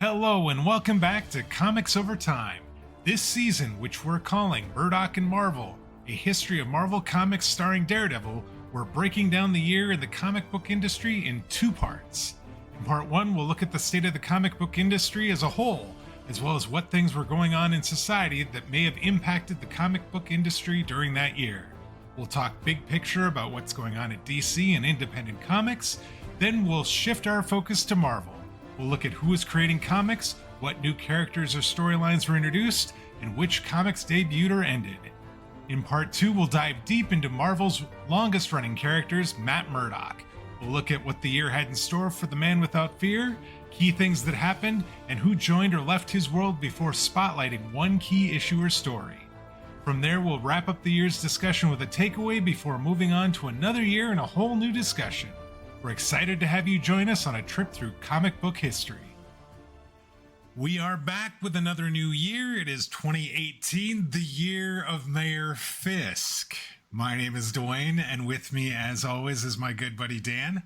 Hello and welcome back to Comics Over Time. This season, which we're calling Murdock and Marvel, a history of Marvel Comics starring Daredevil, we're breaking down the year in the comic book industry in two parts. In part one, we'll look at the state of the comic book industry as a whole, as well as what things were going on in society that may have impacted the comic book industry during that year. We'll talk big picture about what's going on at DC and independent comics, then we'll shift our focus to Marvel. We'll look at who is creating comics, what new characters or storylines were introduced, and which comics debuted or ended. In part 2, we'll dive deep into Marvel's longest-running characters, Matt Murdock. We'll look at what the year had in store for the Man Without Fear, key things that happened, and who joined or left his world before spotlighting one key issue or story. From there, we'll wrap up the year's discussion with a takeaway before moving on to another year and a whole new discussion. We're excited to have you join us on a trip through comic book history. We are back with another new year. It is 2018, the year of Mayor Fisk. My name is Dwayne, and with me, as always, is my good buddy Dan.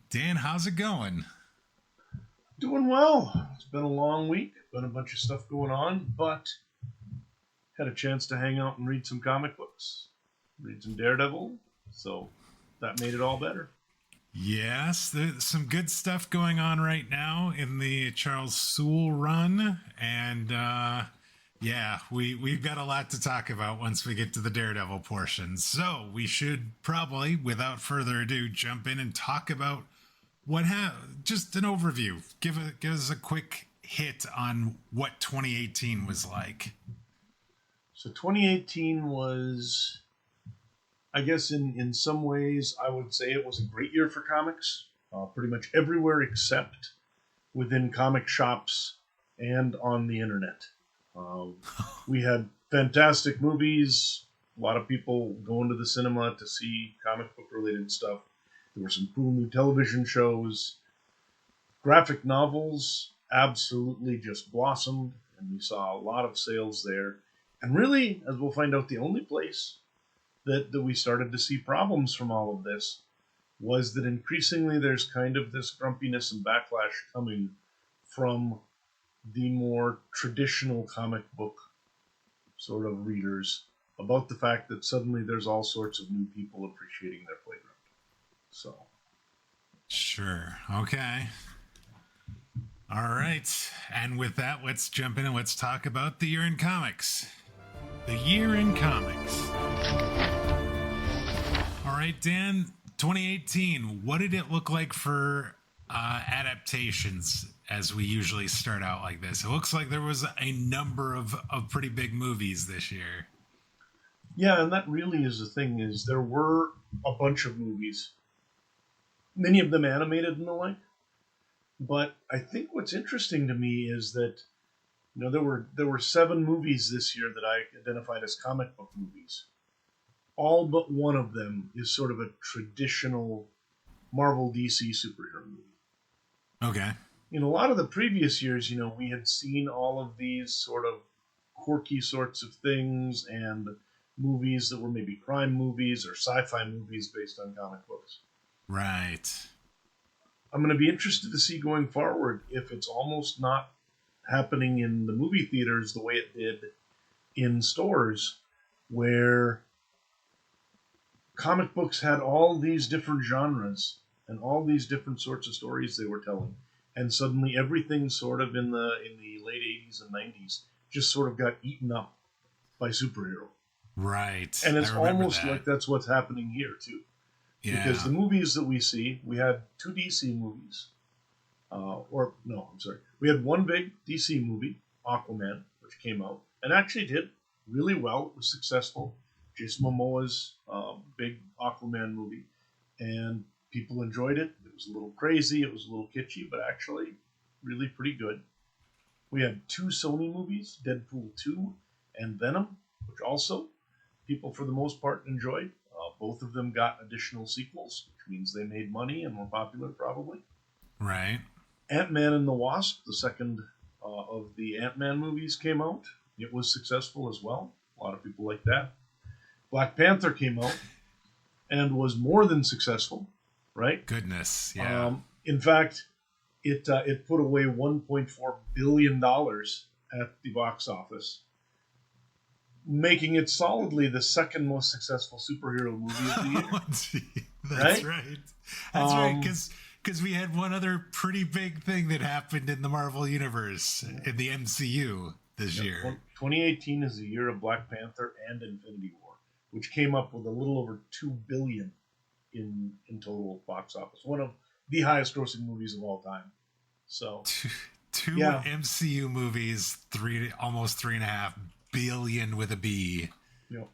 Dan, how's it going? Doing well. It's been a long week, been a bunch of stuff going on, but had a chance to hang out and read some comic books, read some Daredevil, so that made it all better. Yes, there's some good stuff going on right now in the Charles Soule run, and we've got a lot to talk about once we get to the Daredevil portion. So we should probably, without further ado, jump in and talk about just an overview. Give us a quick hit on what 2018 was like. So 2018 was, I guess in some ways, I would say it was a great year for comics. Pretty much everywhere except within comic shops and on the internet. We had fantastic movies, a lot of people going to the cinema to see comic book related stuff. There were some cool new television shows. Graphic novels absolutely just blossomed, and we saw a lot of sales there. And really, as we'll find out, the only place that we started to see problems from all of this was that increasingly there's kind of this grumpiness and backlash coming from the more traditional comic book sort of readers about the fact that suddenly there's all sorts of new people appreciating their playground. So. Sure. Okay. All right. And with that, let's jump in and let's talk about the year in comics. The year in comics. All right, Dan, 2018, what did it look like for adaptations as we usually start out like this? It looks like there was a number of pretty big movies this year. Yeah, and that really is the thing, is there were a bunch of movies, many of them animated and the like. But I think what's interesting to me is that, you know, there were 7 movies this year that I identified as comic book movies. All but one of them is sort of a traditional Marvel DC superhero movie. Okay. In a lot of the previous years, you know, we had seen all of these sort of quirky sorts of things and movies that were maybe crime movies or sci-fi movies based on comic books. Right. I'm going to be interested to see going forward if it's almost not happening in the movie theaters the way it did in stores, where comic books had all these different genres and all these different sorts of stories they were telling, and suddenly everything sort of in the late 80s and 90s just sort of got eaten up by superhero. Right. And it's almost like that's what's happening here too. Yeah. Because the movies that we see, we had 2 DC movies. We had one big DC movie, Aquaman, which came out and actually did really well. It was successful. Jason Momoa's big Aquaman movie, and people enjoyed it. It was a little crazy, it was a little kitschy, but actually really pretty good. We had 2 Sony movies, Deadpool 2 and Venom, which also people for the most part enjoyed. Both of them got additional sequels, which means they made money and were popular probably. Right. Ant-Man and the Wasp, the second of the Ant-Man movies, came out. It was successful as well. A lot of people like that. Black Panther came out and was more than successful, right? Goodness, yeah. In fact, It put away $1.4 billion at the box office, making it solidly the second most successful superhero movie of the year. That's Right? right. That's right. Because we had one other pretty big thing that happened in the Marvel Universe, in the MCU this year. 2018 is the year of Black Panther and Infinity War, which came up with a little over $2 billion in total box office. One of the highest grossing movies of all time. So two yeah. MCU movies, almost $3.5 billion with a B. Yep.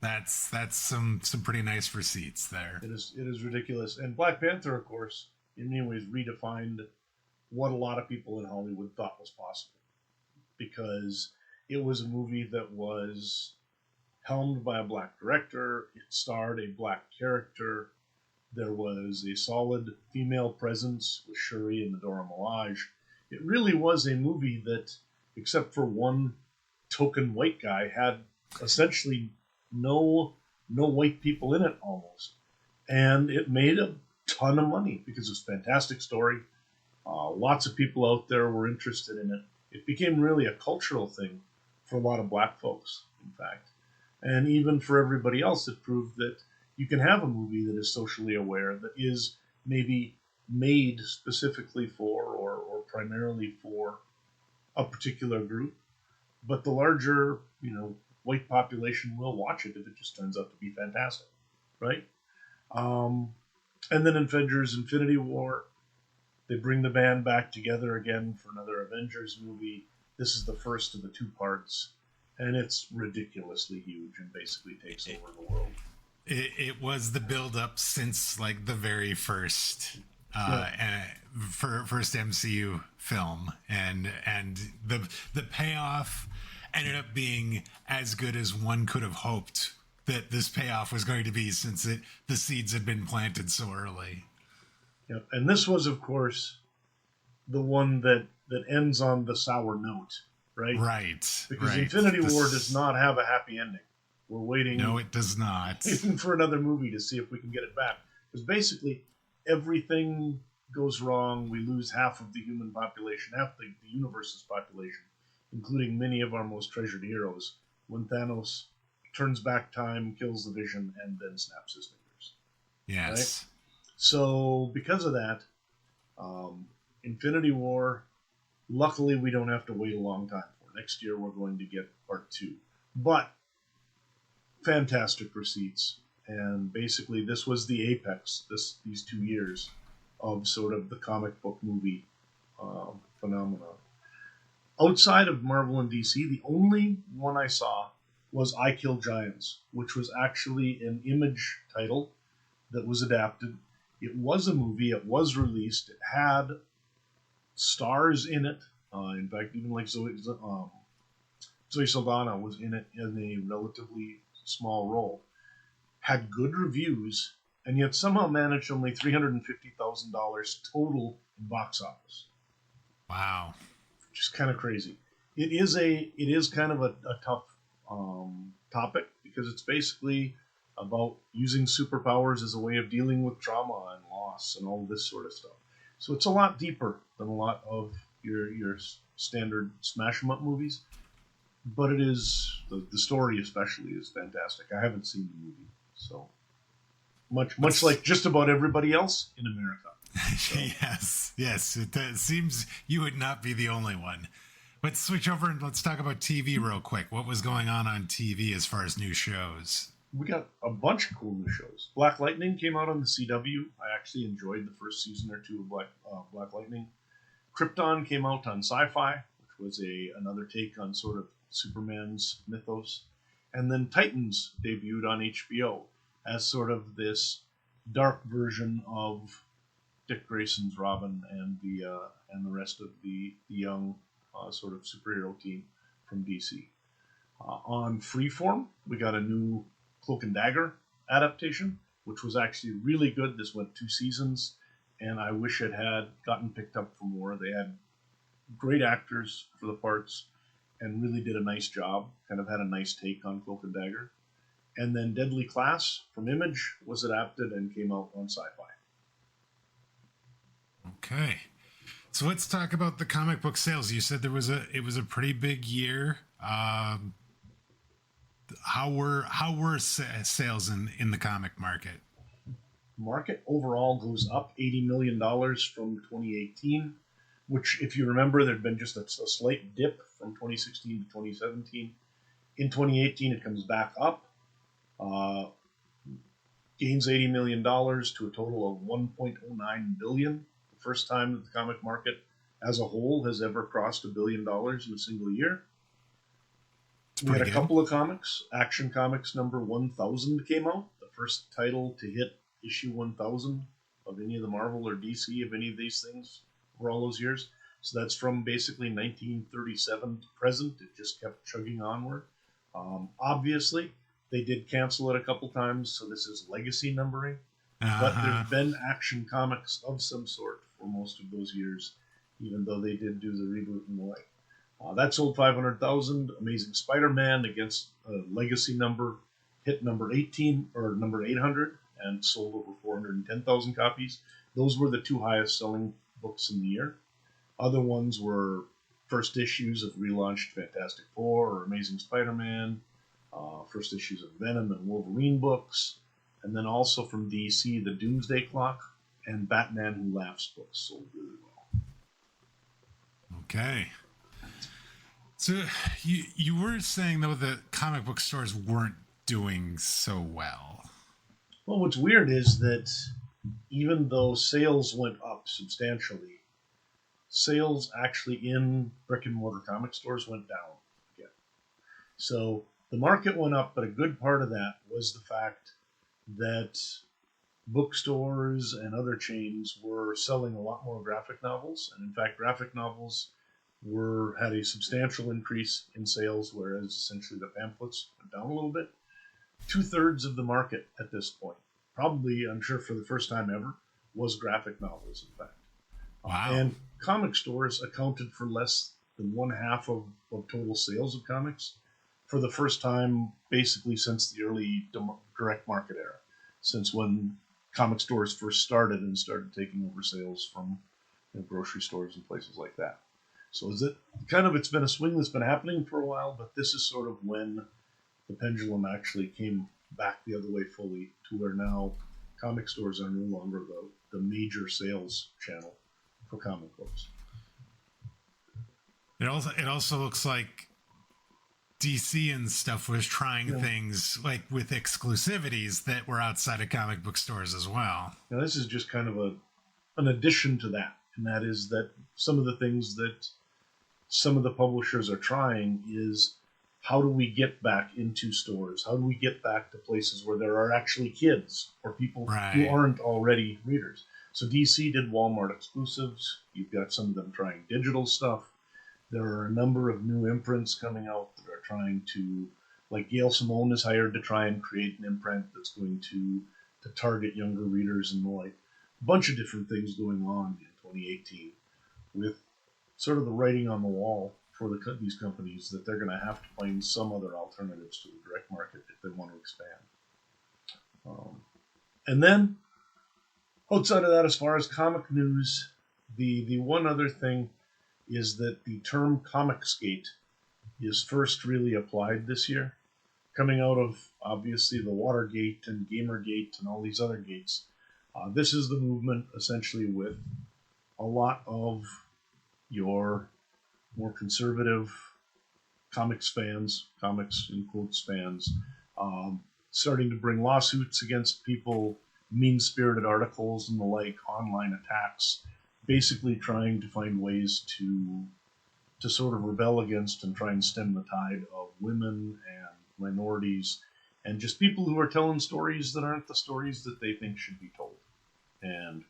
That's some pretty nice receipts there. It is ridiculous. And Black Panther, of course, in many ways redefined what a lot of people in Hollywood thought was possible, because it was a movie that was helmed by a black director. It starred a black character. There was a solid female presence with Shuri and the Dora Milaje. It really was a movie that, except for one token white guy, had essentially no white people in it almost. And it made a ton of money because it's a fantastic story. Lots of people out there were interested in it. It became really a cultural thing for a lot of black folks, in fact. And even for everybody else, it proved that you can have a movie that is socially aware, that is maybe made specifically for or primarily for a particular group, but the larger, white population will watch it if it just turns out to be fantastic, right? And then Avengers Infinity War, they bring the band back together again for another Avengers movie. This is the first of the two parts, and it's ridiculously huge and basically takes over the world. It was the build-up since like the very first first MCU film, and the payoff ended up being as good as one could have hoped that this payoff was going to be, since the seeds had been planted so early. Yep. And this was, of course, the one that ends on the sour note, right? Right. Because Infinity War does not have a happy ending. We're waiting. No, it does not. Waiting for another movie to see if we can get it back. Because basically, everything goes wrong. We lose half of the human population, half the universe's population, including many of our most treasured heroes, when Thanos turns back time, kills the Vision, and then snaps his fingers. Yes. Right? So, because of that, Infinity War, luckily we don't have to wait a long time for. Next year we're going to get part 2. But, fantastic receipts. And basically this was the apex, these 2 years, of sort of the comic book movie phenomenon. Outside of Marvel and DC, the only one I saw was I Kill Giants, which was actually an Image title that was adapted. It was a movie. It was released. It had stars in it. In fact, even like Zoe Saldana was in it in a relatively small role. Had good reviews, and yet somehow managed only $350,000 total in box office. Wow. Which is kind of crazy. It is kind of a tough topic, because it's basically about using superpowers as a way of dealing with trauma and loss and all this sort of stuff. So it's a lot deeper than a lot of your standard smash 'em up movies, but it is the story especially is fantastic. I haven't seen the movie, so much like just about everybody else in America. So. Yes. It seems you would not be the only one. Let's switch over and let's talk about TV real quick. What was going on TV as far as new shows? We got a bunch of cool new shows. Black Lightning came out on the CW. I actually enjoyed the first season or two of Black Lightning. Krypton came out on Sci-Fi, which was another take on sort of Superman's mythos. And then Titans debuted on HBO as sort of this dark version of Dick Grayson's Robin and the rest of the young sort of superhero team from DC. On Freeform, we got a new Cloak and Dagger adaptation, which was actually really good. This went 2 seasons, and I wish it had gotten picked up for more. They had great actors for the parts and really did a nice job, kind of had a nice take on Cloak and Dagger. And then Deadly Class from Image was adapted and came out on Sci-Fi. Okay. So let's talk about the comic book sales. You said it was a pretty big year. How were sales in the comic market? Market overall goes up $80 million from 2018, which, if you remember, there'd been just a slight dip from 2016 to 2017. In 2018, it comes back up, uh, gains $80 million to a total of 1.09 billion. The first time that the comic market as a whole has ever crossed $1 billion in a single year. We had a couple of comics. Action Comics number 1000 came out, the first title to hit issue 1000 of any of the Marvel or DC of any of these things for all those years. So that's from basically 1937 to present. It just kept chugging onward. Obviously, they did cancel it a couple times, so this is legacy numbering. But there's been Action Comics of some sort for most of those years, even though they did do the reboot and the like. That sold 500,000. Amazing Spider-Man against a legacy number hit number 18 or number 800 and sold over 410,000 copies. Those were the two highest selling books in the year. Other ones were first issues of relaunched Fantastic Four or Amazing Spider-Man, first issues of Venom and Wolverine books, and then also from DC, the Doomsday Clock and Batman Who Laughs books sold really well. Okay. So you were saying, though, that comic book stores weren't doing so well. Well, what's weird is that even though sales went up substantially, sales actually in brick and mortar comic stores went down again. So the market went up, but a good part of that was the fact that bookstores and other chains were selling a lot more graphic novels. And in fact, graphic novels had a substantial increase in sales, whereas essentially the pamphlets went down a little bit. 2/3 of the market at this point, probably, I'm sure for the first time ever, was graphic novels, in fact. Wow. And comic stores accounted for less than one half of total sales of comics for the first time, basically since the early direct market era, since when comic stores first started and started taking over sales from grocery stores and places like that. So it's been a swing that's been happening for a while, but this is sort of when the pendulum actually came back the other way fully, to where now comic stores are no longer the major sales channel for comic books. It also looks like DC and stuff was trying things like with exclusivities that were outside of comic book stores as well. Now this is just kind of an addition to that, and that is that some of the things that some of the publishers are trying is, how do we get back into stores? How do we get back to places where there are actually kids or people who aren't already readers? So DC did Walmart exclusives. You've got some of them trying digital stuff. There are a number of new imprints coming out that are trying to, like Gail Simone is hired to try and create an imprint that's going to target younger readers and the like. A bunch of different things going on in 2018 with sort of the writing on the wall for these companies that they're going to have to find some other alternatives to the direct market if they want to expand. And then, outside of that, as far as comic news, the one other thing is that the term Comicsgate is first really applied this year, coming out of, obviously, the Watergate and Gamergate and all these other gates. This is the movement, essentially, with a lot of your more conservative comics in quotes fans, starting to bring lawsuits against people, mean-spirited articles and the like, online attacks, basically trying to find ways to sort of rebel against and try and stem the tide of women and minorities and just people who are telling stories that aren't the stories that they think should be told. And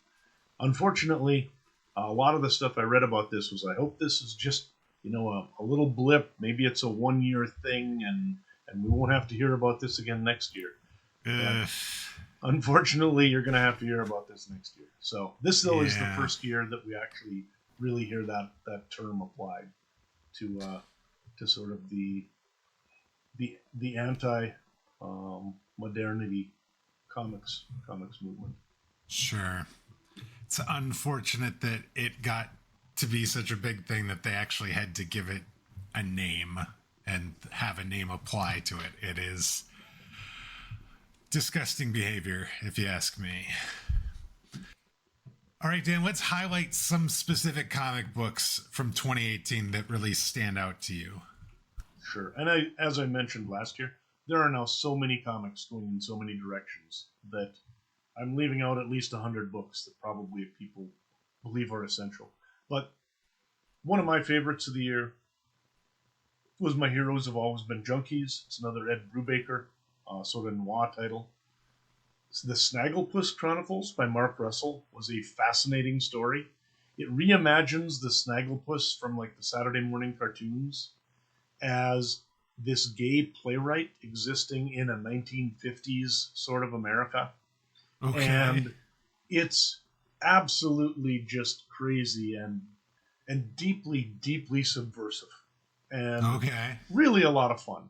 unfortunately, a lot of the stuff I read about this was, I hope this is just, a little blip. Maybe it's a 1-year thing and we won't have to hear about this again next year. Unfortunately, you're going to have to hear about this next year. So this, though, is the first year that we actually really hear that term applied to sort of the anti modernity comics movement. Sure. It's unfortunate that it got to be such a big thing that they actually had to give it a name and have a name apply to it. It is disgusting behavior, if you ask me. All right, Dan, let's highlight some specific comic books from 2018 that really stand out to you. Sure. And as I mentioned last year, there are now so many comics going in so many directions that I'm leaving out at least 100 books that probably people believe are essential. But one of my favorites of the year was My Heroes Have Always Been Junkies. It's another Ed Brubaker sort of noir title. The Snagglepuss Chronicles by Mark Russell was a fascinating story. It reimagines the Snagglepuss from like the Saturday morning cartoons as this gay playwright existing in a 1950s sort of America. Okay. And it's absolutely just crazy and deeply, deeply subversive. And okay. really a lot of fun.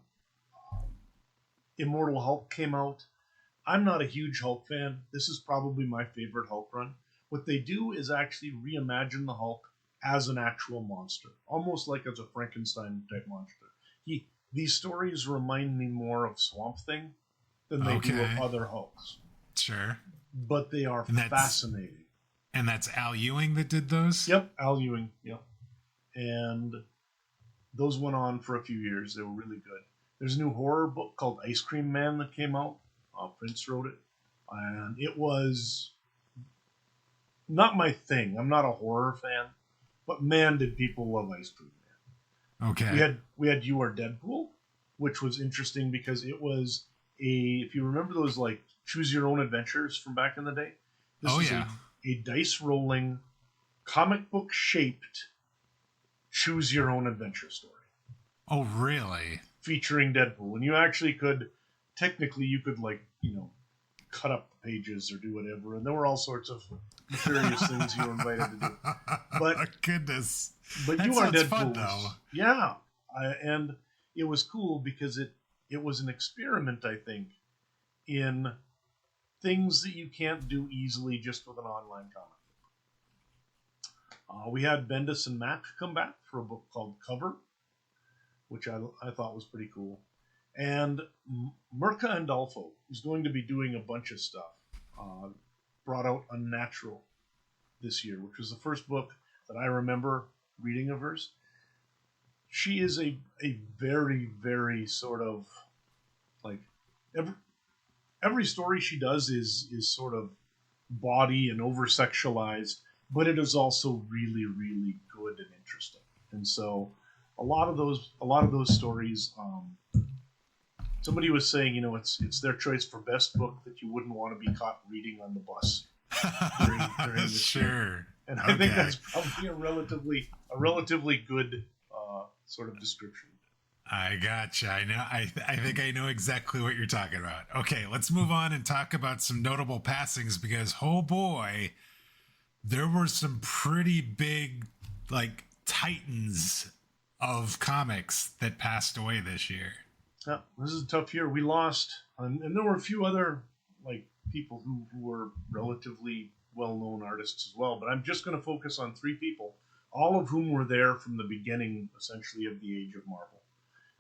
Immortal Hulk came out. I'm not a huge Hulk fan. This is probably my favorite Hulk run. What they do is actually reimagine the Hulk as an actual monster, almost like as a Frankenstein type monster. These stories remind me more of Swamp Thing than they do of other Hulks. Sure. But they are fascinating. And that's Al Ewing that did those? Yep, Al Ewing. Yep. And those went on for a few years. They were really good. There's a new horror book called Ice Cream Man that came out. Prince wrote it. And it was not my thing. I'm not a horror fan. But man, did people love Ice Cream Man. Okay. We had You Are Deadpool, which was interesting because it was if you remember those like choose your own adventures from back in the day. This is a dice rolling, comic book shaped choose your own adventure story. Oh, really? Featuring Deadpool. And you actually could, technically, you could like, cut up the pages or do whatever. And there were all sorts of nefarious things you were invited to do. But oh, goodness. But that You Are Deadpool fun, though. Yeah. And it was cool because it was an experiment, I think, in things that you can't do easily just with an online comic book. We had Bendis and Matt come back for a book called Cover, which I thought was pretty cool. And Mirka Andolfo, who's going to be doing a bunch of stuff, brought out Unnatural this year, which was the first book that I remember reading of hers. She is a very, very sort of like every story she does is sort of bawdy and over sexualized, but it is also really, really good and interesting. And so a lot of those stories, somebody was saying, it's their choice for best book that you wouldn't want to be caught reading on the bus during this sure. year. And I think that's probably a relatively good sort of description. I gotcha. I know. I think I know exactly what you're talking about. Okay, let's move on and talk about some notable passings because, oh boy, there were some pretty big, like, titans of comics that passed away this year. Yeah, this is a tough year. We lost, and there were a few other like people who were relatively well-known artists as well. But I'm just going to focus on three people, all of whom were there from the beginning, essentially, of the age of Marvel.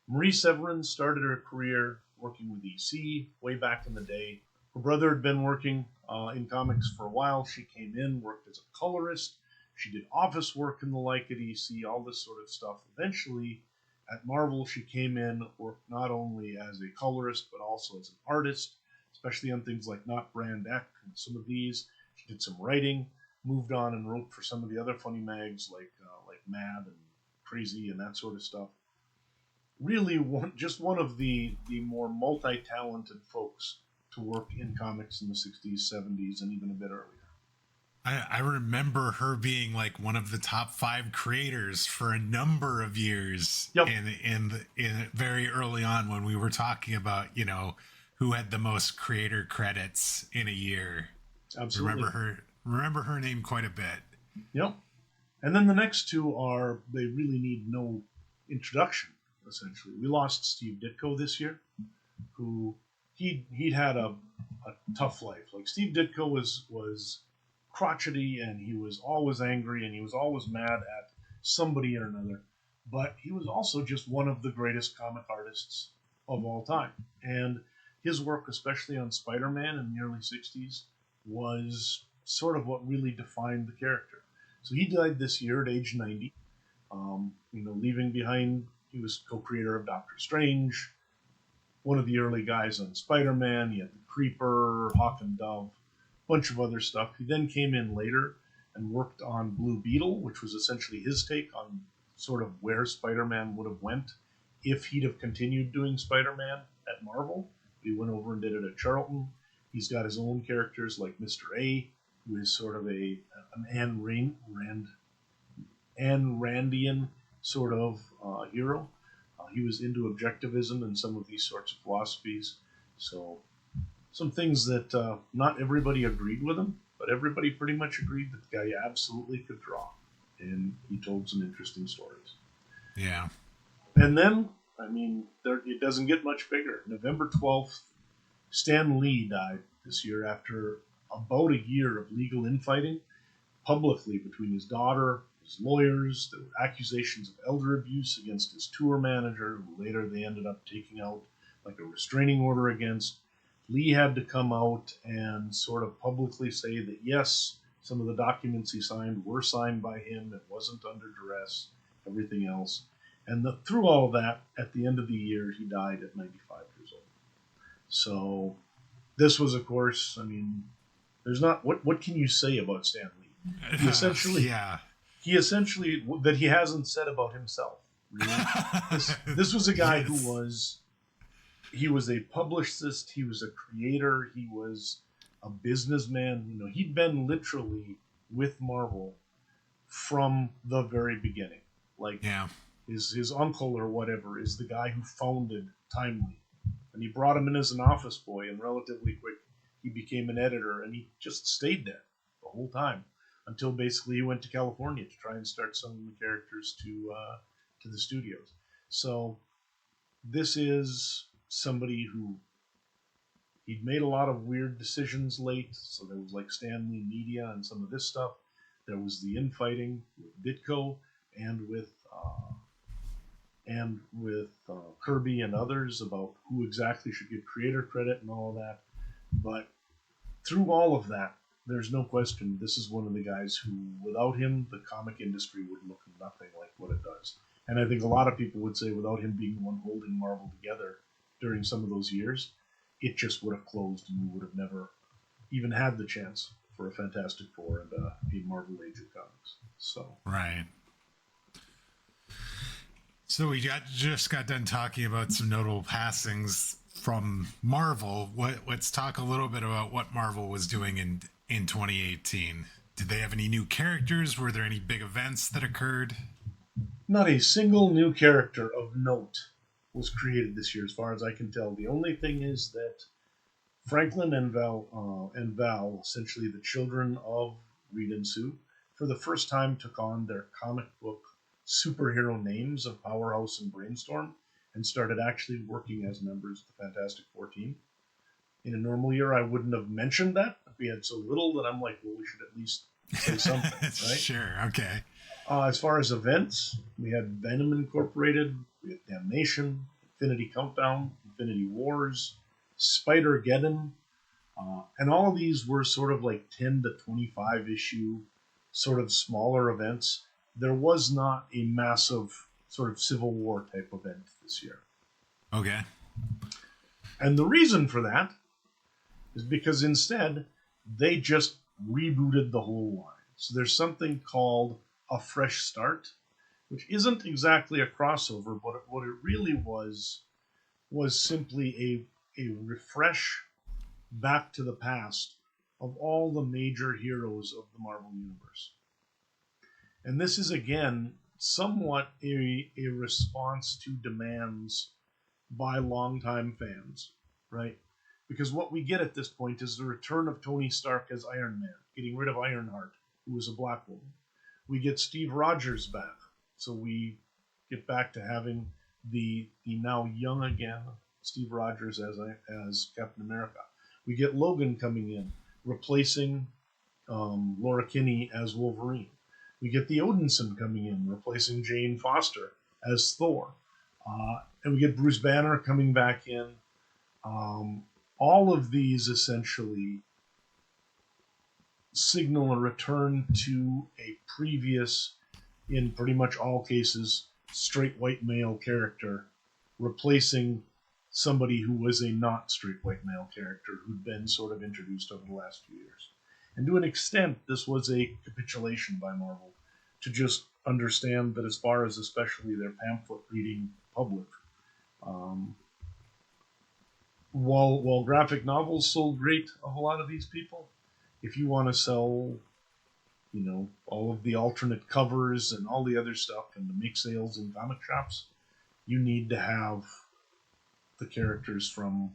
Marie Severin started her career working with EC way back in the day. Her brother had been working in comics for a while. She came in, worked as a colorist. She did office work and the like at EC, all this sort of stuff. Eventually, at Marvel, she came in, worked not only as a colorist, but also as an artist, especially on things like Not Brand X and some of these. She did some writing, moved on and wrote for some of the other funny mags like Mad and Crazy and that sort of stuff. Really, one of the more multi-talented folks to work in comics in the 60s, 70s, and even a bit earlier. I remember her being like one of the top 5 creators for a number of years. Yep. in very early on when we were talking about, who had the most creator credits in a year. Absolutely. Remember her name quite a bit. Yep. And then the next two they really need no introduction, essentially. We lost Steve Ditko this year, who he'd had a tough life. Like Steve Ditko was crotchety, and he was always angry, and he was always mad at somebody or another. But he was also just one of the greatest comic artists of all time. And his work, especially on Spider-Man in the early 60s, was sort of what really defined the character. So he died this year at age 90, leaving behind, he was co-creator of Doctor Strange, one of the early guys on Spider-Man. He had the Creeper, Hawk and Dove, a bunch of other stuff. He then came in later and worked on Blue Beetle, which was essentially his take on sort of where Spider-Man would have went if he'd have continued doing Spider-Man at Marvel. He went over and did it at Charlton. He's got his own characters like Mr. A, who is sort of an Ayn Randian sort of hero. He was into objectivism and some of these sorts of philosophies. So some things that not everybody agreed with him, but everybody pretty much agreed that the guy absolutely could draw. And he told some interesting stories. Yeah. And then, it doesn't get much bigger. November 12th, Stan Lee died this year after about a year of legal infighting publicly between his daughter, his lawyers. There were accusations of elder abuse against his tour manager, who later they ended up taking out like a restraining order against. Lee had to come out and sort of publicly say that, yes, some of the documents he signed were signed by him. It wasn't under duress, everything else. And through all of that, at the end of the year, he died at 95 years old. So this was, of course, there's not, what can you say about Stan Lee? He essentially, that he hasn't said about himself. Really. This was a guy Yes. he was a publicist, he was a creator, he was a businessman. He'd been literally with Marvel from the very beginning. Like, Yeah. his uncle or whatever is the guy who founded Timely. And he brought him in as an office boy, and relatively quick he became an editor, and he just stayed there the whole time until basically he went to California to try and start selling the characters to the studios. So this is somebody who he'd made a lot of weird decisions late. So there was like Stan Lee Media and some of this stuff. There was the infighting with Ditko and with Kirby and others about who exactly should get creator credit and all of that. But through all of that, there's no question this is one of the guys who, without him, the comic industry would look nothing like what it does. And I think a lot of people would say without him being the one holding Marvel together during some of those years, it just would have closed and we would have never even had the chance for a Fantastic Four and a Marvel Age of Comics. So Right. So we just got done talking about some notable passings from Marvel. Let's talk a little bit about what Marvel was doing in 2018. Did they have any new characters? Were there any big events that occurred? not a single new character of note was created this year, as far as I can tell. The only thing is that Franklin and Val, essentially the children of Reed and Sue, for the first time took on their comic book superhero names of Powerhouse and Brainstorm and started actually working as members of the Fantastic Four team. In a normal year, I wouldn't have mentioned that. We had so little that I'm like, well, we should at least say something, right? Sure, okay. As far as events, we had Venom Incorporated, we had Damnation, Infinity Countdown, Infinity Wars, Spider-Geddon, and all of these were sort of like 10 to 25 issue, sort of smaller events. There was not a massive sort of Civil War type event this year. Okay. And the reason for that is because instead, they just rebooted the whole line. So there's something called a fresh start, which isn't exactly a crossover, but what it really was simply a refresh back to the past of all the major heroes of the Marvel Universe. And this is, again, somewhat a response to demands by longtime fans, right? Because what we get at this point is the return of Tony Stark as Iron Man, getting rid of Ironheart, who was a black woman. We get Steve Rogers back, so we get back to having the now young again Steve Rogers as Captain America. We get Logan coming in, replacing Laura Kinney as Wolverine. We get the Odinson coming in, replacing Jane Foster as Thor. And we get Bruce Banner coming back in. All of these essentially signal a return to a previous, in pretty much all cases, straight white male character, replacing somebody who was a not straight white male character who'd been sort of introduced over the last few years. And to an extent, this was a capitulation by Marvel to just understand that as far as especially their pamphlet reading public, um, while graphic novels sold great, a whole lot of these people, if you want to sell, all of the alternate covers and all the other stuff and to make sales in comic shops, you need to have the characters from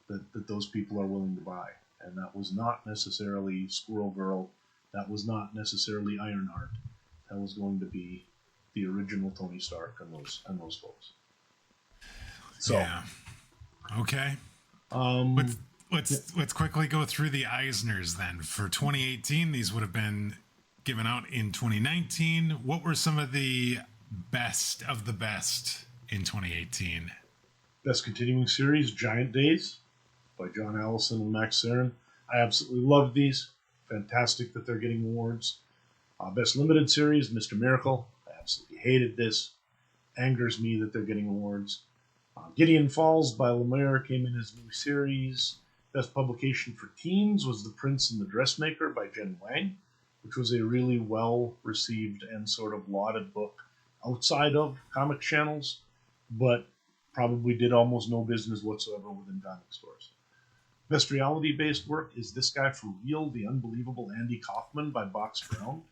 that those people are willing to buy. And that was not necessarily Squirrel Girl. That was not necessarily Ironheart. That was going to be the original Tony Stark and those folks. So, yeah. Okay. Let's quickly go through the Eisners then. For 2018, these would have been given out in 2019. What were some of the best of the best in 2018? Best continuing series, Giant Days, by John Allison and Max Sarin. I absolutely love these. Fantastic that they're getting awards. Best limited series, Mr. Miracle. I absolutely hated this. Angers me that they're getting awards. Gideon Falls by Lemire came in as new series. Best publication for teens was The Prince and the Dressmaker by Jen Wang, which was a really well received and sort of lauded book outside of comic channels, but probably did almost no business whatsoever within comic stores. Best reality-based work is This Guy for Real, The Unbelievable Andy Kaufman by Box Brown.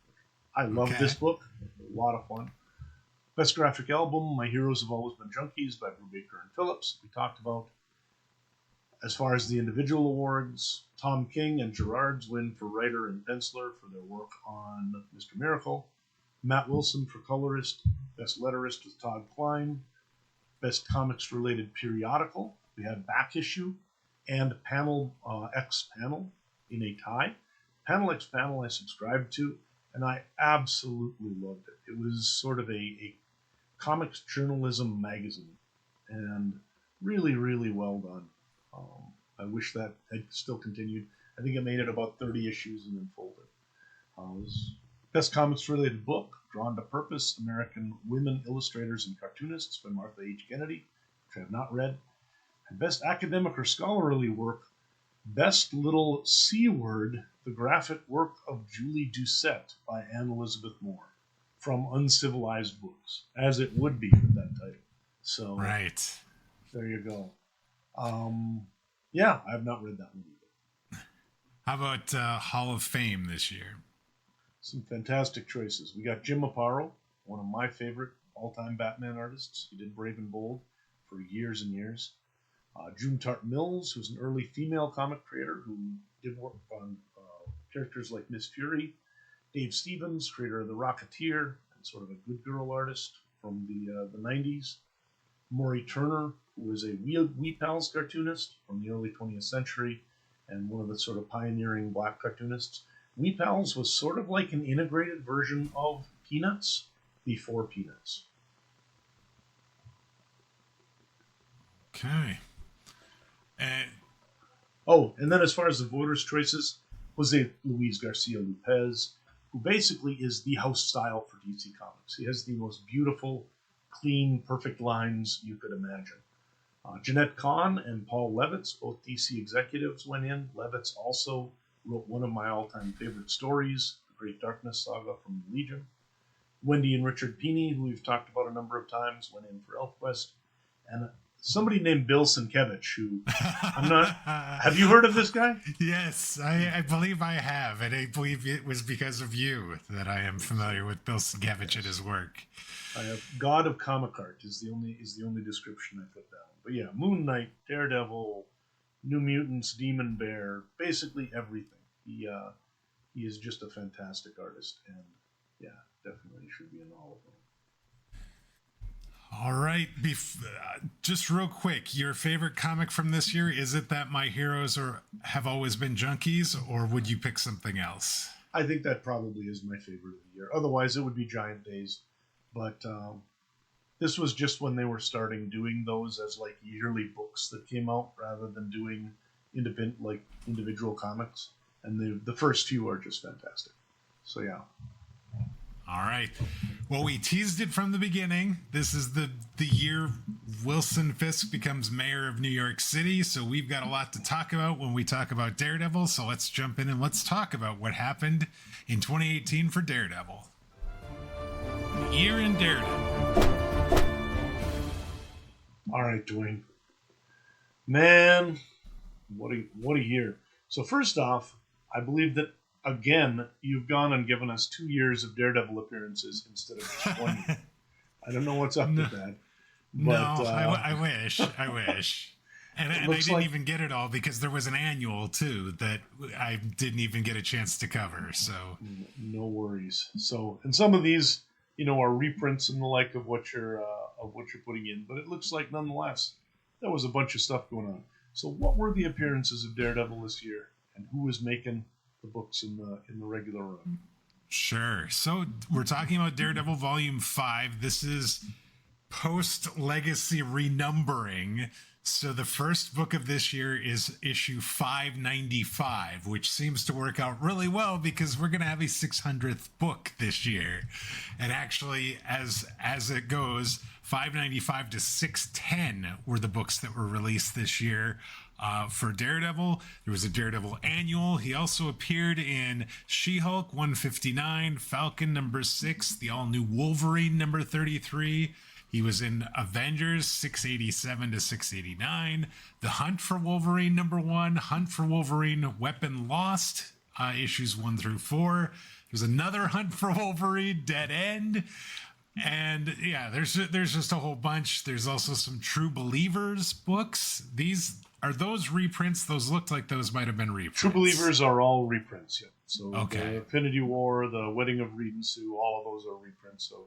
I love this book. A lot of fun. Best graphic album, My Heroes Have Always Been Junkies by Brubaker and Phillips, we talked about. As far as the individual awards, Tom King and Gerard's win for writer and penciler for their work on Mr. Miracle. Matt Wilson for colorist, best letterist with Todd Klein. Best comics-related periodical, we had Back Issue and Panel X Panel in a tie. Panel X Panel I subscribed to, and I absolutely loved it. It was sort of a comics journalism magazine, and really, really well done. I wish that had still continued. I think it made it about 30 issues and then folded. It was best comics-related book, Drawn to Purpose, American Women Illustrators and Cartoonists by Martha H. Kennedy, which I have not read. And best academic or scholarly work, Best Little C Word, the graphic work of Julie Doucette by Anne Elizabeth Moore, from Uncivilized Books, as it would be with that title. So, right. There you go. Yeah, I have not read that one either. How about Hall of Fame this year? Some fantastic choices. We got Jim Aparo, one of my favorite all-time Batman artists. He did Brave and Bold for years and years. June Tart Mills, who's an early female comic creator who did work on characters like Miss Fury. Dave Stevens, creator of The Rocketeer, and sort of a good girl artist from the 90s. Maury Turner, who was a Wee Pals cartoonist from the early 20th century and one of the sort of pioneering black cartoonists. Wee Pals was sort of like an integrated version of Peanuts before Peanuts. Okay. And then as far as the voters' choices, Jose Luis Garcia Lopez, who basically is the house style for DC Comics. He has the most beautiful, clean, perfect lines you could imagine. Jeanette Kahn and Paul Levitz, both DC executives, went in. Levitz also wrote one of my all-time favorite stories, The Great Darkness Saga from the Legion. Wendy and Richard Pini, who we've talked about a number of times, went in for ElfQuest. And somebody named Bill Sienkiewicz, who I'm not... Have you heard of this guy? Yes, I believe I have, and I believe it was because of you that I am familiar with Bill Sienkiewicz and his work. I have God of Comic Art is the only description I put down. But yeah, Moon Knight, Daredevil, New Mutants, Demon Bear, basically everything. He is just a fantastic artist, and yeah, definitely should be in all of them. All right, just real quick, your favorite comic from this year, is it that My Heroes have always been junkies, or would you pick something else? I think that probably is my favorite of the year. Otherwise, it would be Giant Days. But this was just when they were starting doing those as like yearly books that came out rather than doing individual comics. And the first few are just fantastic. So yeah. All right. Well, we teased it from the beginning. This is the year Wilson Fisk becomes mayor of New York City. So we've got a lot to talk about when we talk about Daredevil. So let's jump in and let's talk about what happened in 2018 for Daredevil. The year in Daredevil. All right, Dwayne. Man, what a year. So first off, I believe that, again, you've gone and given us 2 years of Daredevil appearances instead of just 1 year. I don't know what's up with that. But, I wish. And I didn't even get it all because there was an annual, too, that I didn't even get a chance to cover. So no worries. So, and some of these, are reprints and the like of what you're putting in. But it looks like, nonetheless, there was a bunch of stuff going on. So what were the appearances of Daredevil this year? And who was making the books in the regular run? Sure. So we're talking about Daredevil Volume 5. This is post-legacy renumbering. So the first book of this year is issue 595, which seems to work out really well because we're going to have a 600th book this year. And actually, as it goes, 595 to 610 were the books that were released this year. For Daredevil, there was a Daredevil annual. He also appeared in She-Hulk 159, Falcon number 6, the all-new Wolverine number 33. He was in Avengers 687 to 689, The Hunt for Wolverine number 1, Hunt for Wolverine Weapon Lost, issues 1 through 4. There's another Hunt for Wolverine, Dead End. And yeah, there's just a whole bunch. There's also some True Believers books. Are those reprints? Those looked like those might have been reprints. True Believers are all reprints, yeah. So okay. The Infinity War, the Wedding of Reed and Sue, all of those are reprints of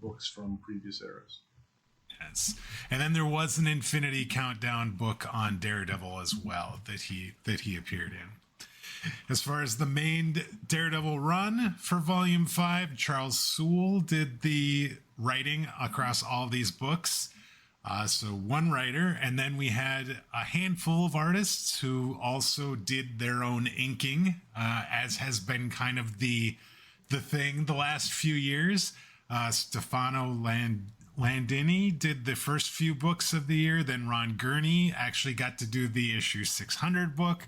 books from previous eras. Yes. And then there was an Infinity Countdown book on Daredevil as well that he appeared in. As far as the main Daredevil run for Volume 5, Charles Soule did the writing across all these books. So one writer, and then we had a handful of artists who also did their own inking, as has been kind of the thing the last few years. Stefano Landini did the first few books of the year. Then Ron Gurney actually got to do the issue 600 book.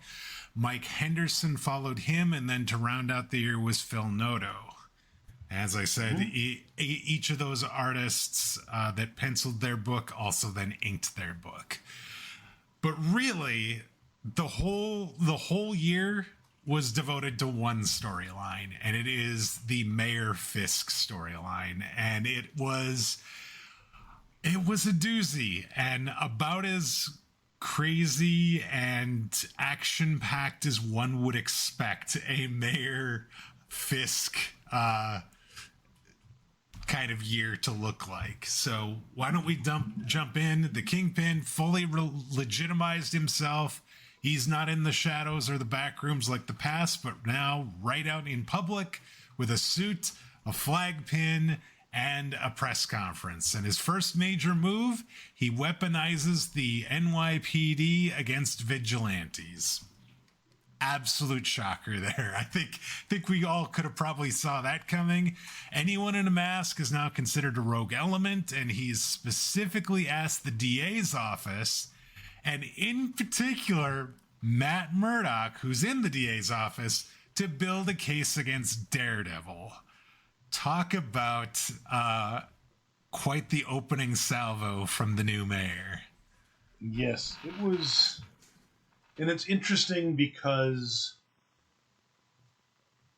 Mike Henderson followed him, and then to round out the year was Phil Noto. As I said, each of those artists that penciled their book also then inked their book. But really, the whole year was devoted to one storyline, and it is the Mayor Fisk storyline. And it was a doozy, and about as crazy and action-packed as one would expect a Mayor Fisk kind of year to look like. So why don't we jump in? The Kingpin fully legitimized himself. He's not in the shadows or the back rooms like the past, but now right out in public with a suit, a flag pin, and a press conference. And his first major move, he weaponizes the NYPD against vigilantes. Absolute shocker there. I think we all could have probably saw that coming. Anyone in a mask is now considered a rogue element, and he's specifically asked the DA's office, and in particular, Matt Murdock, who's in the DA's office, to build a case against Daredevil. Talk about quite the opening salvo from the new mayor. Yes, it was. And it's interesting because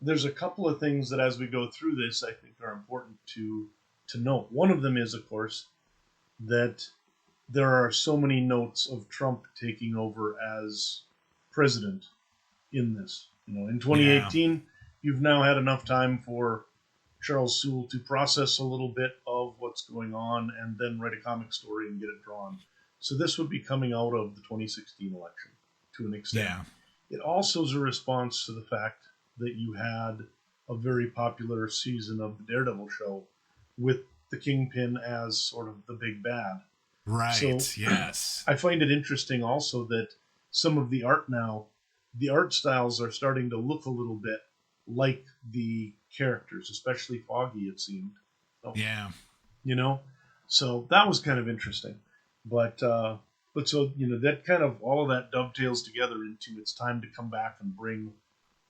there's a couple of things that as we go through this, I think are important to note. One of them is, of course, that there are so many notes of Trump taking over as president in this. In 2018, You've now had enough time for Charles Soule to process a little bit of what what's going on and then write a comic story and get it drawn. So this would be coming out of the 2016 election to an extent. Yeah. It also is a response to the fact that you had a very popular season of the Daredevil show with the Kingpin as sort of the big bad. Right, So, yes. I find it interesting also that some of the art now, the art styles are starting to look a little bit like the characters, especially Foggy, it seemed. So, Yeah. you know, so that was kind of interesting. But so, that kind of, all of that dovetails together into it's time to come back and bring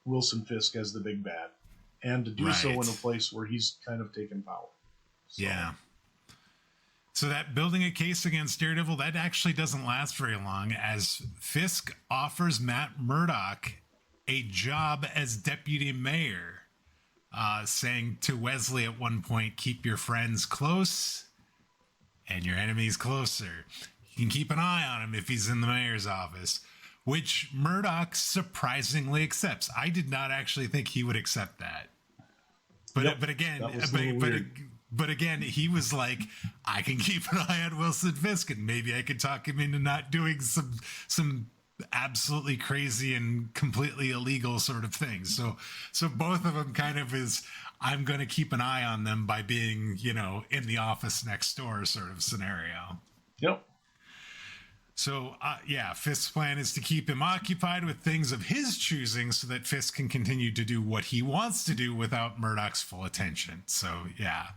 Wilson Fisk as the big bad, and to do so in a place where he's kind of taken power. So. Yeah. So that building a case against Daredevil, that actually doesn't last very long, as Fisk offers Matt Murdock a job as deputy mayor, saying to Wesley at one point, keep your friends close and your enemies closer. You can keep an eye on him if he's in the mayor's office, which Murdock surprisingly accepts. I did not actually think he would accept that. But again, he was like, I can keep an eye on Wilson Fisk, and maybe I could talk him into not doing some absolutely crazy and completely illegal sort of things. So both of them kind of is, I'm going to keep an eye on them by being, in the office next door sort of scenario. Yep. So, Fisk's plan is to keep him occupied with things of his choosing so that Fisk can continue to do what he wants to do without Murdock's full attention. So, yeah.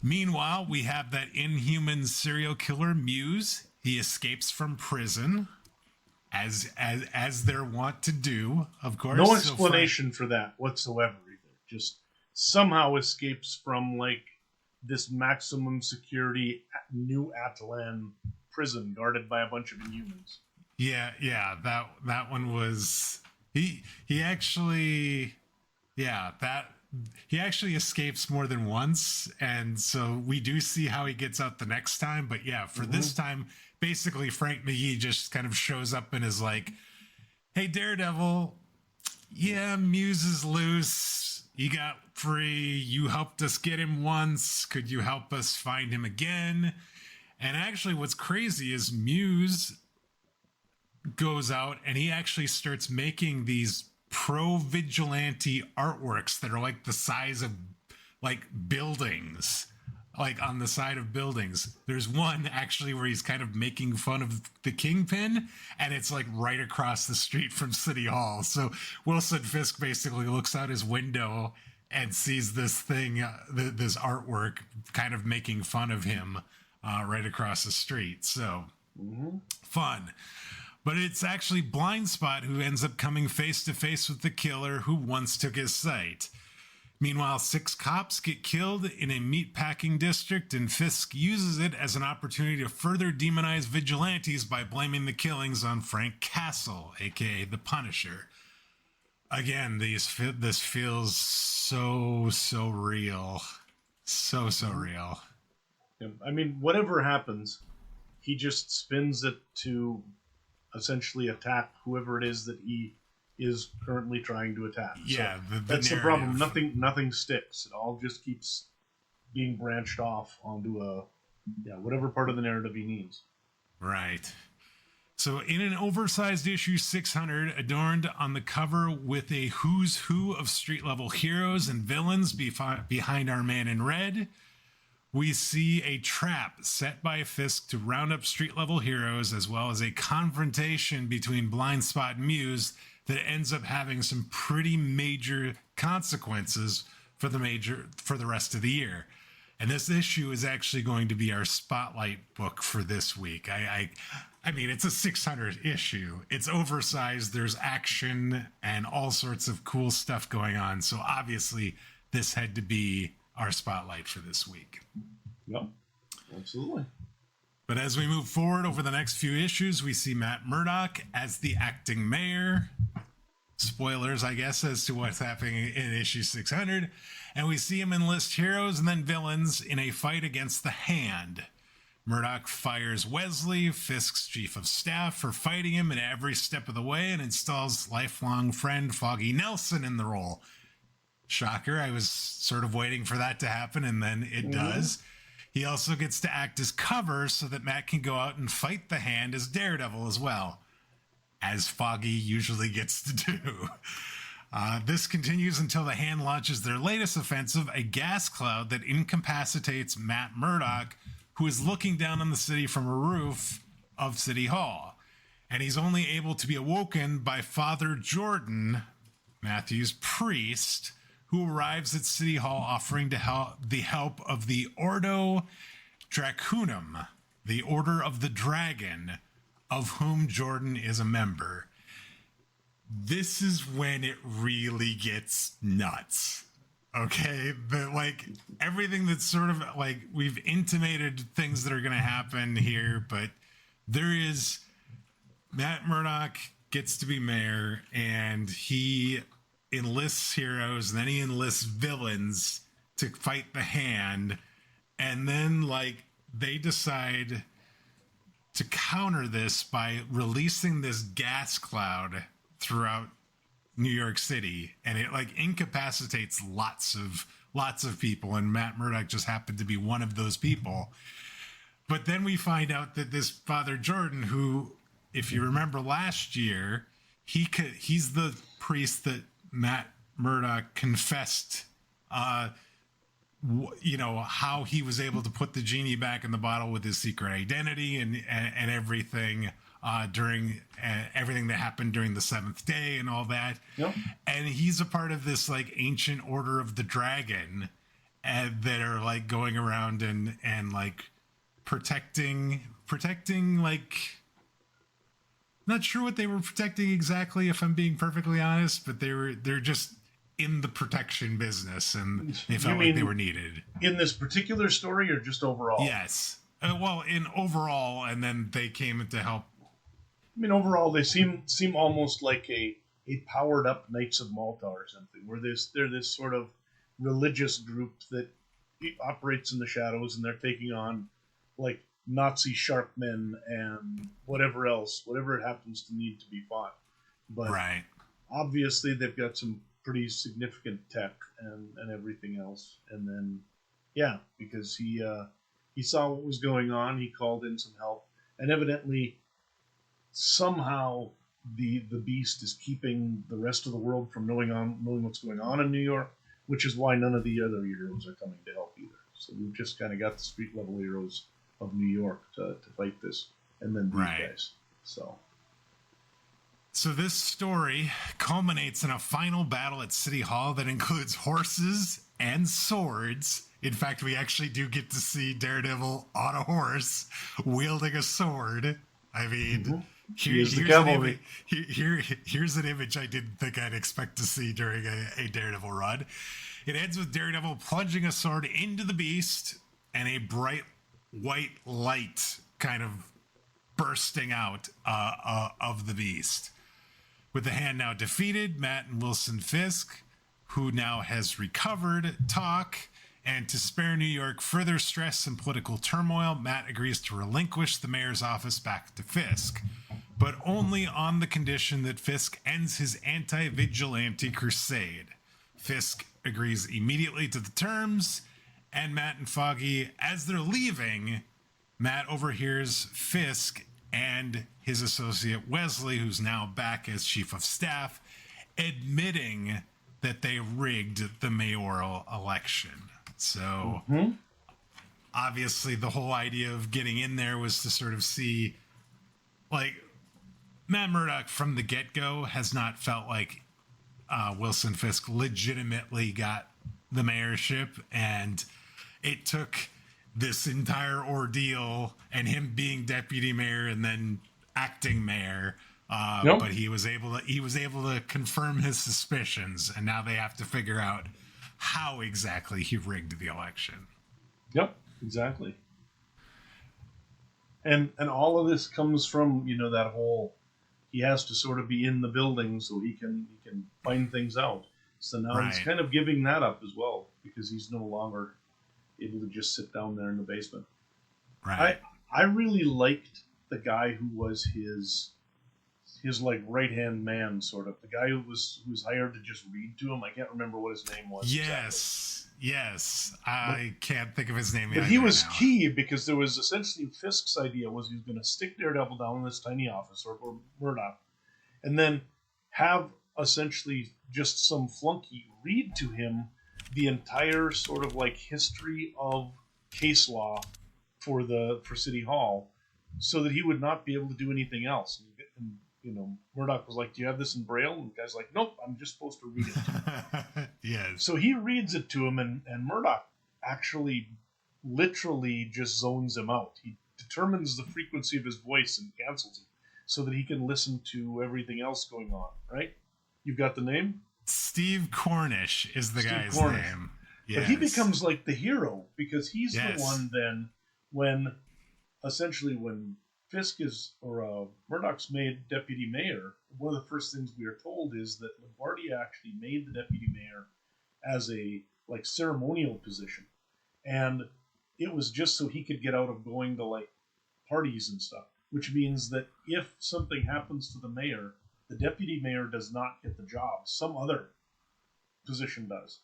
Meanwhile, we have that inhuman serial killer Muse. He escapes from prison, as they're wont to do, of course. No explanation for that whatsoever either. Just somehow escapes from, this maximum security New Atlan prison guarded by a bunch of Inhumans. Yeah, that one was he actually escapes more than once, and so we do see how he gets out the next time. But this time, basically Frank McGee just kind of shows up and is like, "Hey, Daredevil, Muse is loose. You got free. You helped us get him once. Could you help us find him again?" And actually, what's crazy is Muse goes out and he actually starts making these pro-vigilante artworks that are like the size of buildings, on the side of buildings. There's one actually where he's kind of making fun of the Kingpin, and it's right across the street from City Hall. So Wilson Fisk basically looks out his window and sees this thing, this artwork kind of making fun of him. Right across the street. So fun. But it's actually Blindspot who ends up coming face to face with the killer who once took his sight. Meanwhile, 6 cops get killed in a meatpacking district, and Fisk uses it as an opportunity to further demonize vigilantes by blaming the killings on Frank Castle, aka the Punisher. Again, this feels so real. So real. I mean, whatever happens, he just spins it to essentially attack whoever it is that he is currently trying to attack. Yeah, so that's the problem. Nothing sticks. It all just keeps being branched off onto whatever part of the narrative he needs. Right. So in an oversized issue 600, adorned on the cover with a who's who of street-level heroes and villains behind our man in red, we see a trap set by Fisk to round up street-level heroes, as well as a confrontation between Blindspot and Muse that ends up having some pretty major consequences for the rest of the year. And this issue is actually going to be our spotlight book for this week. I mean, it's a 600 issue. It's oversized. There's action and all sorts of cool stuff going on. So obviously, this had to be our spotlight for this week. Yep, absolutely. But as we move forward over the next few issues, we see Matt Murdock as the acting mayor. Spoilers, I guess, as to what's happening in issue 600. And we see him enlist heroes and then villains in a fight against the Hand. Murdock fires Wesley, Fisk's chief of staff, for fighting him at every step of the way, and installs lifelong friend Foggy Nelson in the role. Shocker, I was sort of waiting for that to happen, and then it does. He also gets to act as cover so that Matt can go out and fight the Hand as Daredevil as well, as Foggy usually gets to do. This continues until the Hand launches their latest offensive, a gas cloud that incapacitates Matt Murdock, who is looking down on the city from a roof of City Hall. And he's only able to be awoken by Father Jordan, Matthew's priest, who arrives at City Hall offering to the help of the Ordo Dracunum, the Order of the Dragon, of whom Jordan is a member. This is when it really gets nuts. Okay? Everything that's sort of like, we've intimated things that are going to happen here, but there is Matt Murdock gets to be mayor, and he enlists heroes, and then he enlists villains to fight the Hand, and then they decide to counter this by releasing this gas cloud throughout New York City, and it incapacitates lots of people, and Matt Murdock just happened to be one of those people. But then we find out that this Father Jordan, who, if you remember last year, he's the priest that Matt Murdock confessed, how he was able to put the genie back in the bottle with his secret identity and everything during everything that happened during the seventh day and all that. Yep. And he's a part of this ancient order of the dragon that are going around and protecting not sure what they were protecting exactly, if I'm being perfectly honest, but they're just in the protection busination, and they felt like they were needed. In this particular story, or just overall? Yes. Well, in overall, and then they came to help. I mean, overall, they seem almost like a powered up Knights of Malta or something, where they're this sort of religious group that operates in the shadows, and they're taking on Nazi shark men and whatever it happens to need to be fought. But right. Obviously, they've got some pretty significant tech and everything else. And then, yeah, because he saw what was going on, he called in some help, and evidently, somehow, the Beast is keeping the rest of the world from knowing what's going on in New York, which is why none of the other heroes are coming to help either. So we've just kind of got the street level heroes of New York to fight this, and then these guys. So this story culminates in a final battle at City Hall that includes horses and swords. In fact, we actually do get to see Daredevil on a horse wielding a sword. I mean, here's an image I didn't think I'd expect to see during a Daredevil run. It ends with Daredevil plunging a sword into the Beast, and a bright white light kind of bursting out of the Beast. With the Hand now defeated, Matt and Wilson Fisk, who now has recovered, talk, and to spare New York further stress and political turmoil, Matt agrees to relinquish the mayor's office back to Fisk, but only on the condition that Fisk ends his anti-vigilante crusade. Fisk agrees immediately to the terms, and Matt and Foggy, as they're leaving, Matt overhears Fisk and his associate Wesley, who's now back as chief of staff, admitting that they rigged the mayoral election. So, obviously, the whole idea of getting in there was to sort of see, Matt Murdock from the get-go has not felt like Wilson Fisk legitimately got the mayorship, and it took this entire ordeal and him being deputy mayor and then acting mayor, but he was able to confirm his suspicions, and now they have to figure out how exactly he rigged the election. Yep, exactly. And all of this comes from that whole, he has to sort of be in the building so he can find things out. So now he's kind of giving that up as well, because he's no longer able to just sit down there in the basement. Right. I really liked the guy who was his his like right hand man, sort of the guy who was hired to just read to him. I can't remember what his name was. Yes, exactly. Yes, I can't think of his name. But he was key because there was essentially Fisk's idea was he was going to stick Daredevil down in this tiny office or Murdock, and then have essentially just some flunky read to him the entire sort of like history of case law for City Hall, so that he would not be able to do anything else. And Murdock was like, "Do you have this in Braille?" And the guy's like, "Nope, I'm just supposed to read it." Yes. So he reads it to him, and Murdock actually literally just zones him out. He determines the frequency of his voice and cancels it so that he can listen to everything else going on, right? You've got the name? Steve Cornish is the guy's name. Yes. But he becomes like the hero because he's the one then when Fisk Murdock's made deputy mayor, one of the first things we are told is that LaGuardia actually made the deputy mayor as a like ceremonial position. And it was just so he could get out of going to like parties and stuff, which means that if something happens to the mayor, the deputy mayor does not get the job. Some other position does.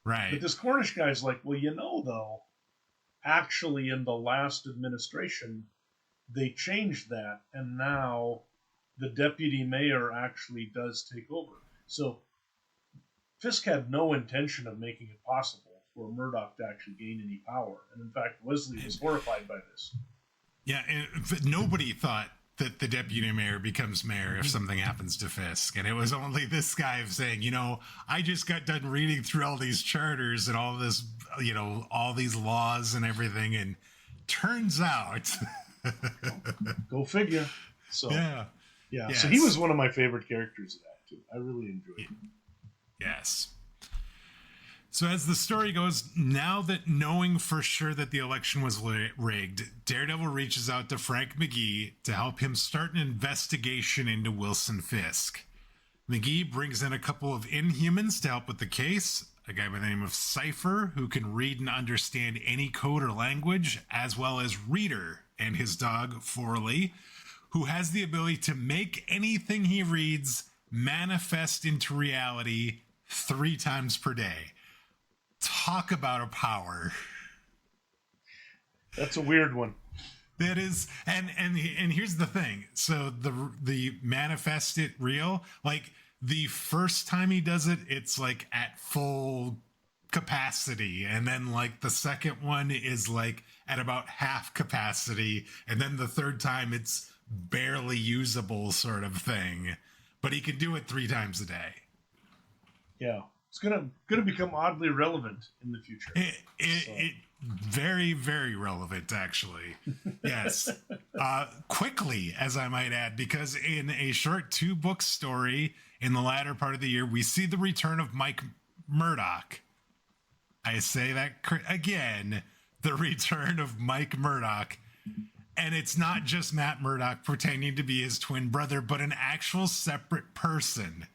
Right. But this Cornish guy's like, well, though, actually in the last administration, they changed that, and now the deputy mayor actually does take over. So Fisk had no intention of making it possible for Murdock to actually gain any power. And in fact, Wesley was horrified by this. Yeah, and nobody thought that the deputy mayor becomes mayor if something happens to Fisk. And it was only this guy saying, I just got done reading through all these charters and all this, all these laws and everything. And turns out... Go figure. So yeah. Yes. So he was one of my favorite characters of that too. I really enjoyed him. Yes. So as the story goes, now that knowing for sure that the election was rigged, Daredevil reaches out to Frank McGee to help him start an investigation into Wilson Fisk. McGee brings in a couple of Inhumans to help with the case, a guy by the name of Cypher, who can read and understand any code or language, as well as Reader and his dog, Forley, who has the ability to make anything he reads manifest into reality 3 times per day. Talk about a power. That's a weird one. That is, and here's the thing. So the manifest it real, like the first time he does it, it's like at full capacity, and then like the second one is like at about half capacity, and then the third time it's barely usable sort of thing. But he can do it 3 times a day. Yeah. It's gonna become oddly relevant in the future. It very, very relevant, actually. Yes. Quickly, as I might add, because in a short 2-book story in the latter part of the year, we see the return of Mike Murdock. I say that again, the return of Mike Murdock. And it's not just Matt Murdock pretending to be his twin brother, but an actual separate person.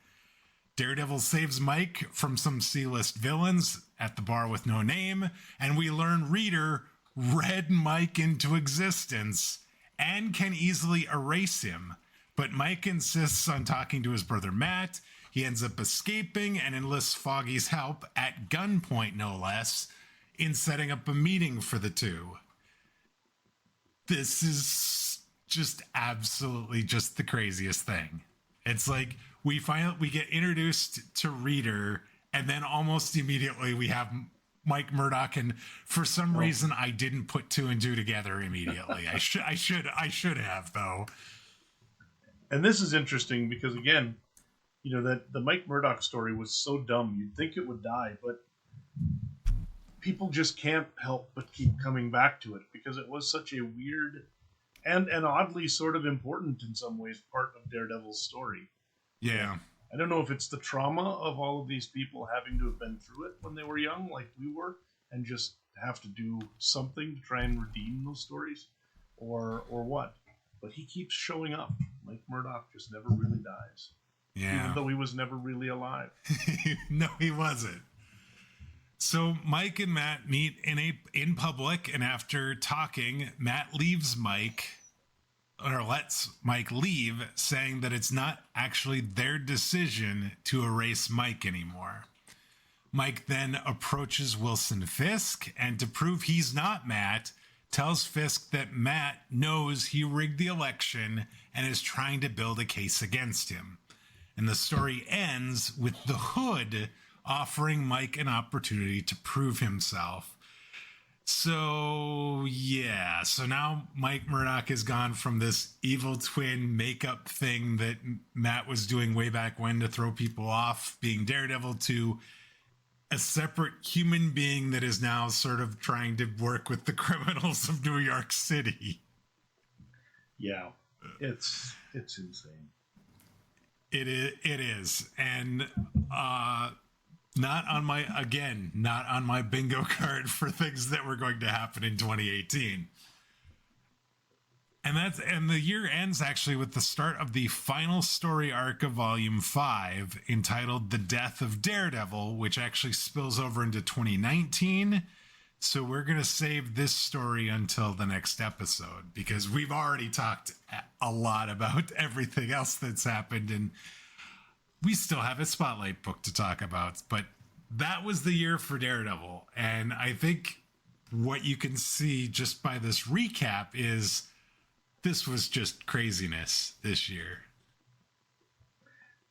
Daredevil saves Mike from some C-list villains at the bar with no name, and we learn Reader read Mike into existence and can easily erase him. But Mike insists on talking to his brother Matt. He ends up escaping and enlists Foggy's help, at gunpoint no less, in setting up a meeting for the two. This is just absolutely just the craziest thing. It's like we get introduced to Reader, and then almost immediately we have Mike Murdock, and for some reason I didn't put 2 and 2 together immediately. I should have, though. And this is interesting because again, that the Mike Murdock story was so dumb you'd think it would die, but people just can't help but keep coming back to it because it was such a weird and oddly sort of important in some ways part of Daredevil's story. Yeah. I don't know if it's the trauma of all of these people having to have been through it when they were young, like we were, and just have to do something to try and redeem those stories, or what. But he keeps showing up. Mike Murdock just never really dies. Yeah. Even though he was never really alive. No, he wasn't. So Mike and Matt meet in public, and after talking, Matt leaves Mike or lets Mike leave, saying that it's not actually their decision to erase Mike anymore. Mike then approaches Wilson Fisk, and to prove he's not Matt, tells Fisk that Matt knows he rigged the election and is trying to build a case against him. And the story ends with the Hood offering Mike an opportunity to prove himself. So, yeah. So now Mike Murdock has gone from this evil twin makeup thing that Matt was doing way back when to throw people off being Daredevil to a separate human being that is now sort of trying to work with the criminals of New York City. Yeah, it's insane. It is. And not on my bingo card for things that were going to happen in 2018. And the year ends actually with the start of the final story arc of Volume 5, entitled The Death of Daredevil, which actually spills over into 2019. So we're going to save this story until the next episode, because we've already talked a lot about everything else that's happened, and we still have a spotlight book to talk about. But that was the year for Daredevil. And I think what you can see just by this recap is this was just craziness this year.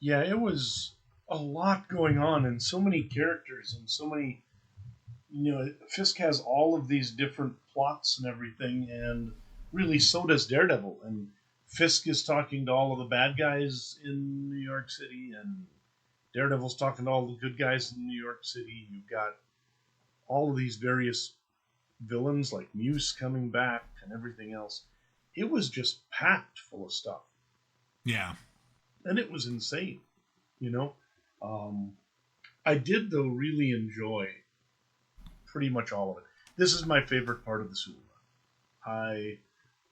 Yeah, it was a lot going on, and so many characters, and so many, Fisk has all of these different plots and everything, and really so does Daredevil. And Fisk is talking to all of the bad guys in New York City, and Daredevil's talking to all the good guys in New York City. You've got all of these various villains like Muse coming back and everything else. It was just packed full of stuff. Yeah. And it was insane, I did, though, really enjoy pretty much all of it. This is my favorite part of the Sula. I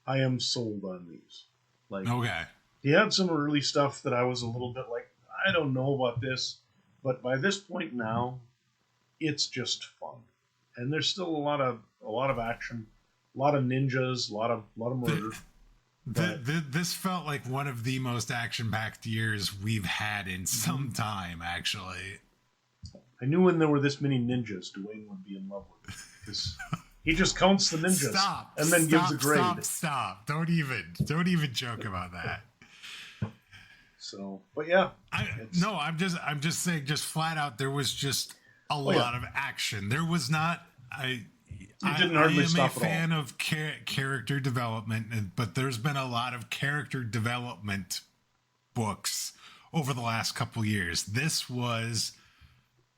am sold on these. Okay. He had some early stuff that I was a little bit like, I don't know about this. But by this point now, it's just fun. And there's still a lot of action. A lot of ninjas, a lot of murder. This felt like one of the most action-packed years we've had in some time, actually. I knew when there were this many ninjas, Dwayne would be in love with it, because he just counts the ninjas and then gives a grade. Stop! Don't even joke about that. So, but yeah, I'm just saying, just flat out, there was just a lot of action. There was not. I am a fan of character development, but there's been a lot of character development books over the last couple years. This was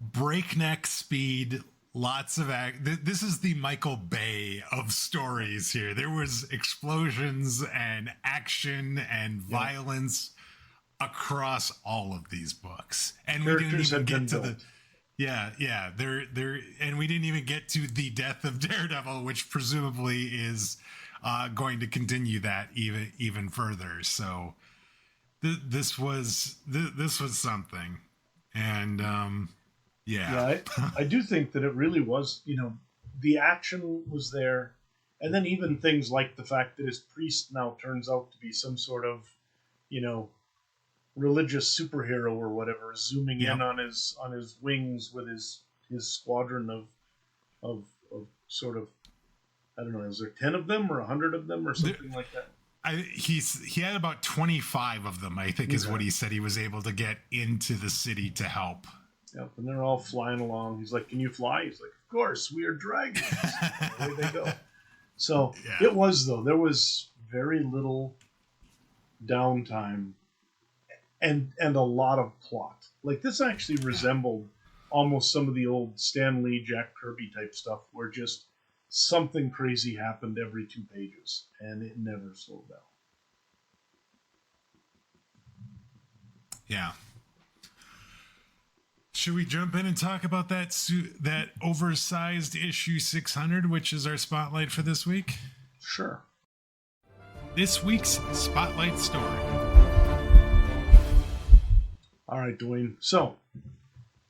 breakneck speed, lots of this is the Michael Bay of stories here. There was explosions and action and violence across all of these books, and we didn't even get to the. Yeah. There, and we didn't even get to the death of Daredevil, which presumably is going to continue that even further. So this was something, and I do think that it really was. The action was there, and then even things like the fact that his priest now turns out to be some sort of, religious superhero or whatever, zooming in on his wings with his squadron of sort of, I don't know, is there 10 of them or 100 of them or something like that? He had about 25 of them, I think, is what he said he was able to get into the city to help. Yep, and they're all flying along. He's like, "Can you fly?" He's like, "Of course, we are dragons." Away they go. So it was, though, there was very little downtime. And a lot of plot. Like, this actually resembled almost some of the old Stan Lee, Jack Kirby type stuff, where just something crazy happened every 2 pages, and it never slowed down. Yeah. Should we jump in and talk about that oversized issue 600, which is our spotlight for this week? Sure. This week's spotlight story. All right, Dwayne. So,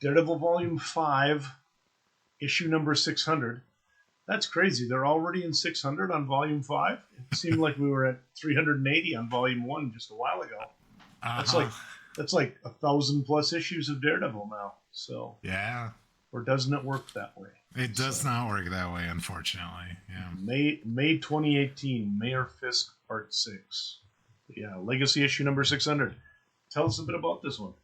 Daredevil Volume 5, issue number 600. That's crazy. They're already in 600 on Volume 5. It seemed like we were at 380 on Volume 1 just a while ago. Uh-huh. That's like 1,000 plus issues of Daredevil now. So Yeah. Or doesn't it work that way? It does not work that way, unfortunately. Yeah. May 2018, Mayor Fisk Part 6. Yeah, Legacy issue number 600. Tell us a bit about this one.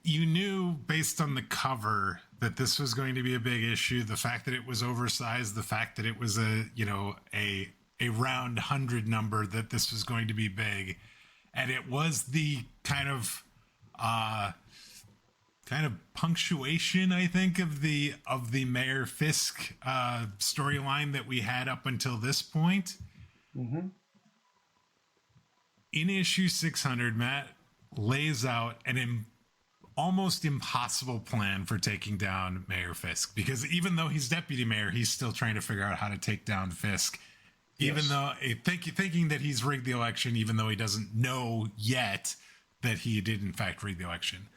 You knew based on the cover that this was going to be a big issue. The fact that it was oversized, the fact that it was a round 100 number, that this was going to be big. And it was the kind of punctuation, I think, of the Mayor Fisk storyline that we had up until this point. Mm-hmm. In issue 600, Matt lays out an almost impossible plan for taking down Mayor Fisk, because even though he's deputy mayor, he's still trying to figure out how to take down Fisk. Even though thinking that he's rigged the election, even though he doesn't know yet that he did in fact rig the election.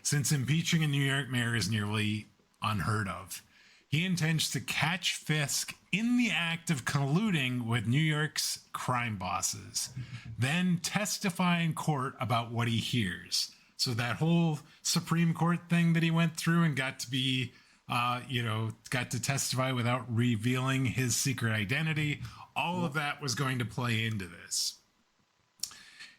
Since impeaching a New York mayor is nearly unheard of, he intends to catch Fisk in the act of colluding with New York's crime bosses, then testify in court about what he hears. So that whole Supreme Court thing that he went through and got to be, got to testify without revealing his secret identity, all of that was going to play into this.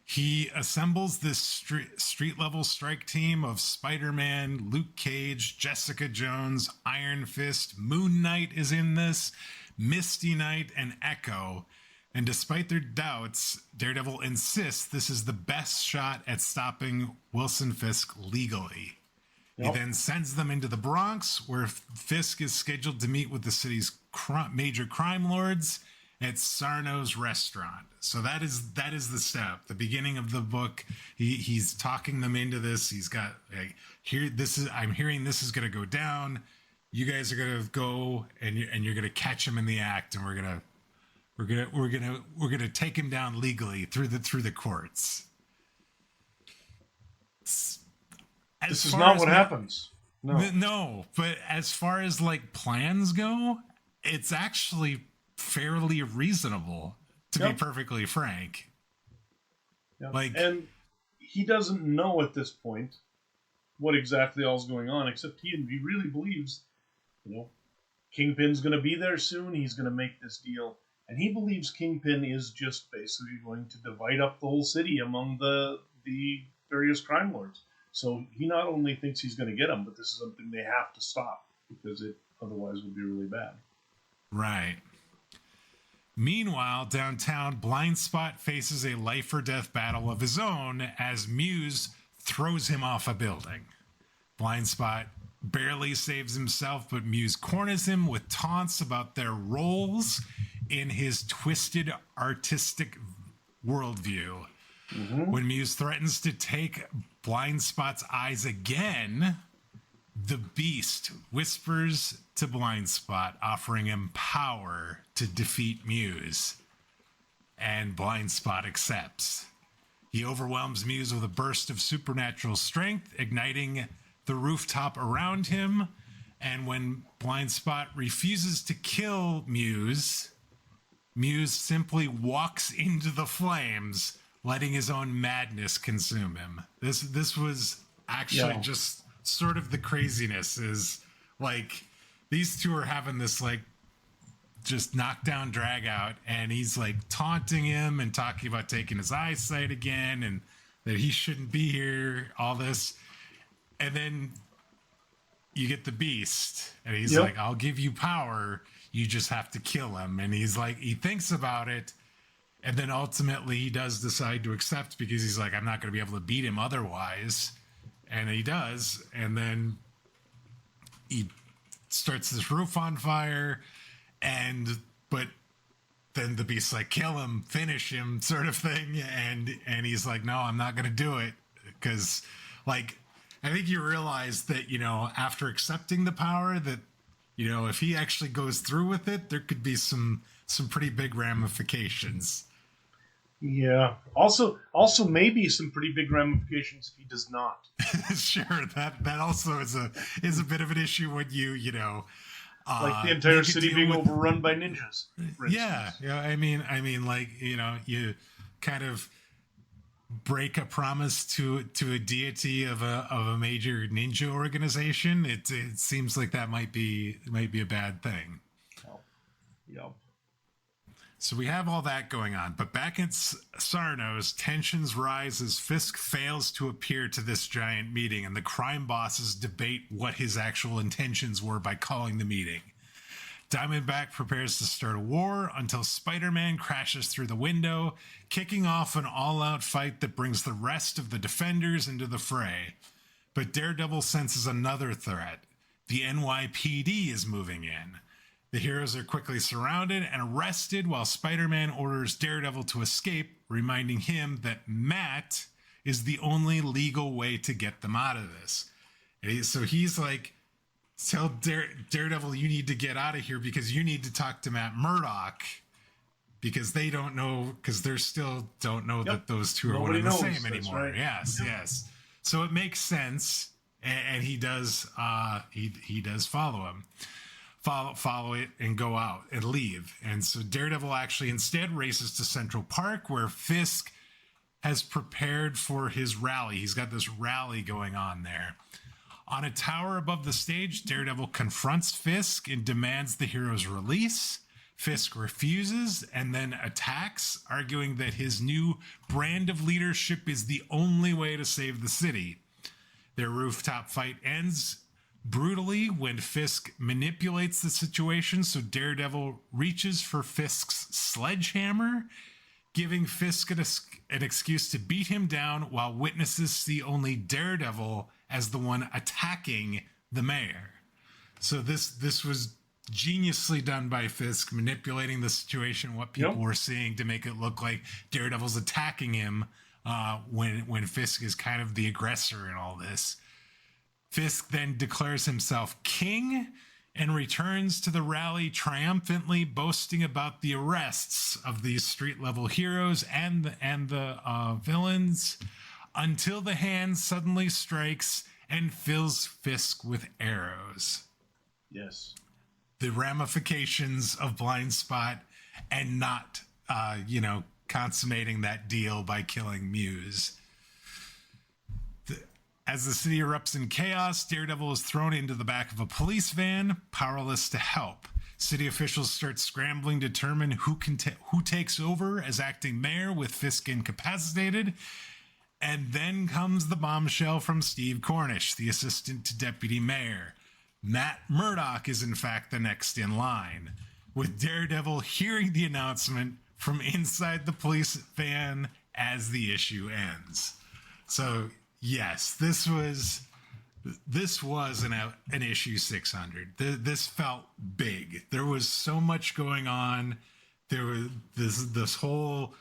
He assembles this street-level strike team of Spider-Man, Luke Cage, Jessica Jones, Iron Fist, Moon Knight is in this, Misty Knight, and Echo. And despite their doubts, Daredevil insists this is the best shot at stopping Wilson Fisk legally. Yep. He then sends them into the Bronx, where Fisk is scheduled to meet with the city's major crime lords at Sarno's restaurant. So that is the step. The beginning of the book, he's talking them into this. He's got I'm hearing this is going to go down. You guys are going to go and you're going to catch him in the act, and we're going to take him down legally through the courts. This is not what happens. No, but as far as like plans go, it's actually fairly reasonable, to be perfectly frank. Yep. And he doesn't know at this point what exactly all's going on, except he really believes, Kingpin's going to be there soon. He's going to make this deal, and he believes Kingpin is just basically going to divide up the whole city among the various crime lords. So he not only thinks he's going to get him, but this is something they have to stop, because it otherwise would be really bad. Right. Meanwhile, downtown, Blind Spot faces a life-or-death battle of his own as Muse throws him off a building. Blind Spot barely saves himself, but Muse corners him with taunts about their roles in his twisted artistic worldview. Mm-hmm. When Muse threatens to take Blind Spot's eyes again, the Beast whispers to Blind Spot, offering him power to defeat Muse. And Blind Spot accepts. He overwhelms Muse with a burst of supernatural strength, igniting the rooftop around him. And when Blind Spot refuses to kill Muse, Muse simply walks into the flames, letting his own madness consume him. This was actually just sort of the craziness, is like these two are having this like just knockdown drag out, and he's like taunting him and talking about taking his eyesight again and that he shouldn't be here, all this. And then you get the Beast, and he's like, I'll give you power, you just have to kill him. And he's like, he thinks about it, and then ultimately he does decide to accept, because he's like, I'm not going to be able to beat him otherwise. And he does. And then he starts this roof on fire. But then the Beast's like, kill him, finish him, sort of thing. And he's like, no, I'm not going to do it. Because, like, I think you realize that, after accepting the power, that, if he actually goes through with it, there could be some pretty big ramifications. Yeah. Also, maybe some pretty big ramifications if he does not. Sure, that also is a bit of an issue when Like the entire make a city deal being with. overrun by ninjas, for Yeah, instance. yeah. I mean, like you kind of break a promise to a deity of a major ninja organization. It seems like that might be a bad thing. Oh, yep. So we have all that going on, but back at Sarnos, tensions rise as Fisk fails to appear to this giant meeting, and the crime bosses debate what his actual intentions were by calling the meeting. Diamondback prepares to start a war until Spider-Man crashes through the window, kicking off an all-out fight that brings the rest of the Defenders into the fray. But Daredevil senses another threat. The NYPD is moving in. The heroes are quickly surrounded and arrested while Spider-Man orders Daredevil to escape, reminding him that Matt is the only legal way to get them out of this. So he's like, tell Daredevil you need to get out of here because you need to talk to Matt Murdock because they don't know, because they still don't know that those two are one and the same anymore. Right. Yes, yes. So it makes sense, and he does he does follow him. Follow it and go out and leave. And so Daredevil actually instead races to Central Park where Fisk has prepared for his rally. He's got this rally going on there. On a tower above the stage, Daredevil confronts Fisk and demands the hero's release. Fisk refuses and then attacks, arguing that his new brand of leadership is the only way to save the city. Their rooftop fight ends brutally when Fisk manipulates the situation, so Daredevil reaches for Fisk's sledgehammer, giving Fisk an excuse to beat him down while witnesses see only Daredevil as the one attacking the mayor. So this was geniusly done by Fisk, manipulating the situation, what people were seeing, to make it look like Daredevil's attacking him when Fisk is kind of the aggressor in all this. Fisk then declares himself king and returns to the rally triumphantly, boasting about the arrests of these street-level heroes and the villains, until the hand suddenly strikes and fills Fisk with arrows. Yes. The ramifications of Blind Spot and not, consummating that deal by killing Muse. As the city erupts in chaos, Daredevil is thrown into the back of a police van, powerless to help. City officials start scrambling to determine who takes over as acting mayor with Fisk incapacitated. And then comes the bombshell from Steve Cornish, the assistant to deputy mayor. Matt Murdock is in fact the next in line, with Daredevil hearing the announcement from inside the police van as the issue ends. So yes, this was an issue 600. This felt big. There was so much going on. There was this whole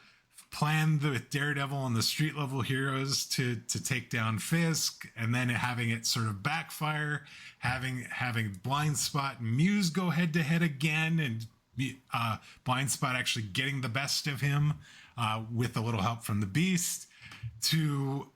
plan with Daredevil and the street level heroes to take down Fisk, and then having it sort of backfire, having Blind Spot and Muse go head to head again, and Blind Spot actually getting the best of him with a little help from the Beast, to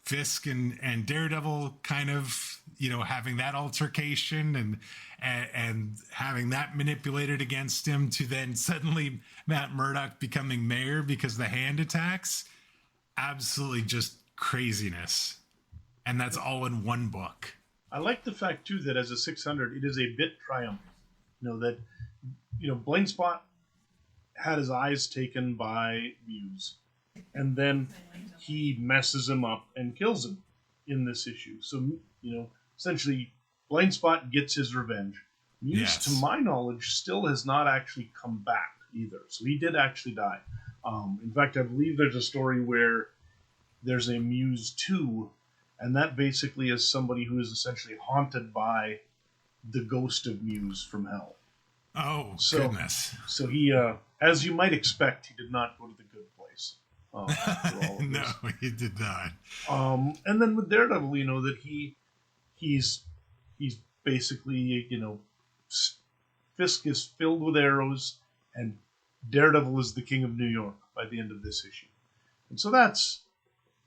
Fisk and Daredevil kind of having that altercation and having that manipulated against him, to then suddenly Matt Murdock becoming mayor because the hand attacks. Absolutely just craziness. And that's all in one book. I like the fact too that as a 600, it is a bit triumphant. That Blind Spot had his eyes taken by Muse, and then he messes him up and kills him in this issue. So essentially, Blind Spot gets his revenge. Muse, to my knowledge, still has not actually come back either. So he did actually die. In fact, I believe there's a story where there's a Muse 2, and that basically is somebody who is essentially haunted by the ghost of Muse from hell. Oh, goodness. So he, as you might expect, he did not go to the good place. No, he did not. And then with Daredevil, that he's basically, Fisk is filled with arrows, and Daredevil is the king of New York. by the end of this issue. And so that's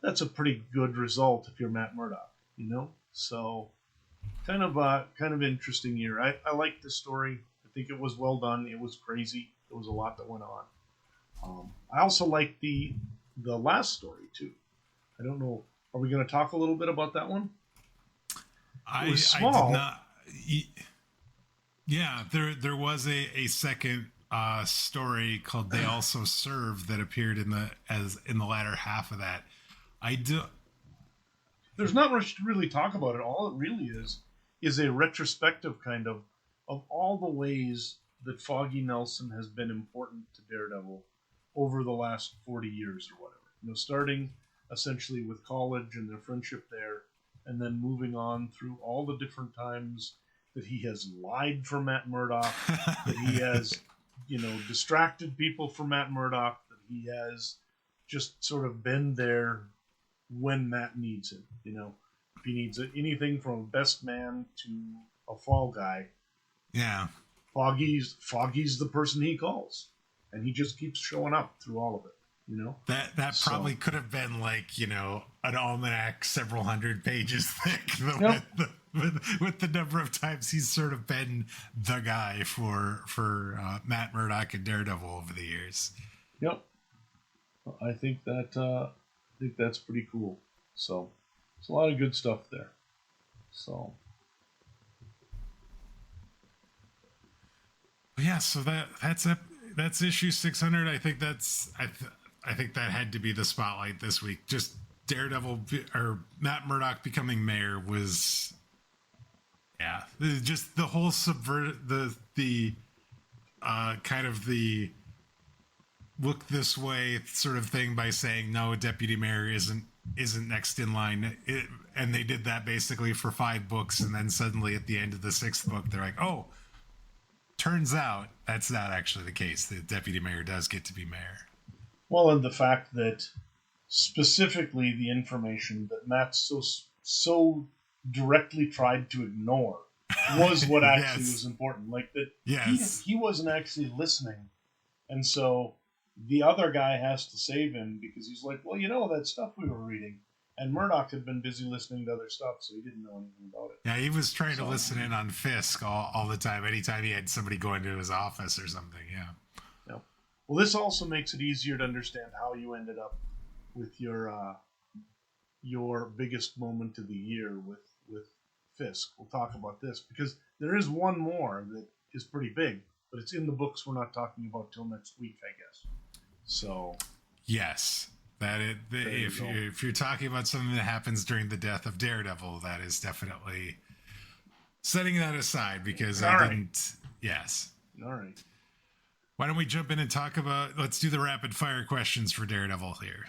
a pretty good result if you're Matt Murdock, you know? So kind of interesting year. I liked the story. I think it was well done. It was crazy. There was a lot that went on. I also liked the last story too. I don't know. Are we going to talk a little bit about that one? It was small. I did not. Yeah, there was a second story called "They Also Serve" that appeared in the latter half of that. There's not much to really talk about it. All it really is a retrospective kind of all the ways that Foggy Nelson has been important to Daredevil over the last 40 years or whatever. You know, starting essentially with college and their friendship there, and then moving on through all the different times that he has lied for Matt Murdock, that he has, distracted people for Matt Murdock, that he has just sort of been there when Matt needs him. If he needs anything from a best man to a fall guy, yeah, Foggy's the person he calls, and he just keeps showing up through all of it. That probably could have been like an almanac several hundred pages thick. Yep. With the number of times he's sort of been the guy for Matt Murdock and Daredevil over the years. Yep, I think that's pretty cool. So there's a lot of good stuff there. So yeah, so that's issue 600. I think I think that had to be the spotlight this week. Just Daredevil or Matt Murdock becoming mayor was, yeah, just the whole the kind of the look this way sort of thing by saying no, deputy mayor isn't next in line. And they did that basically for 5 books, and then suddenly at the end of the 6th book, they're like, oh, turns out that's not actually the case. The deputy mayor does get to be mayor. Well, and the fact that specifically the information that Matt so directly tried to ignore was what actually was important. Like that he wasn't actually listening. And so the other guy has to save him because he's like, well, that stuff we were reading. And Murdoch had been busy listeling to other stuff, so he didn't know anything about it. Yeah, he was trying to listen in on Fisk all the time, anytime he had somebody go into his office or something, yeah. Well, this also makes it easier to understand how you ended up with your biggest moment of the year with Fisk. We'll talk about this because there is one more that is pretty big, but it's in the books we're not talking about till next week, I guess. So yes, if you're talking about something that happens during the death of Daredevil, that is definitely setting that aside because Yes. All right. Why don't we jump in and talk about, let's do the rapid fire questions for Daredevil here.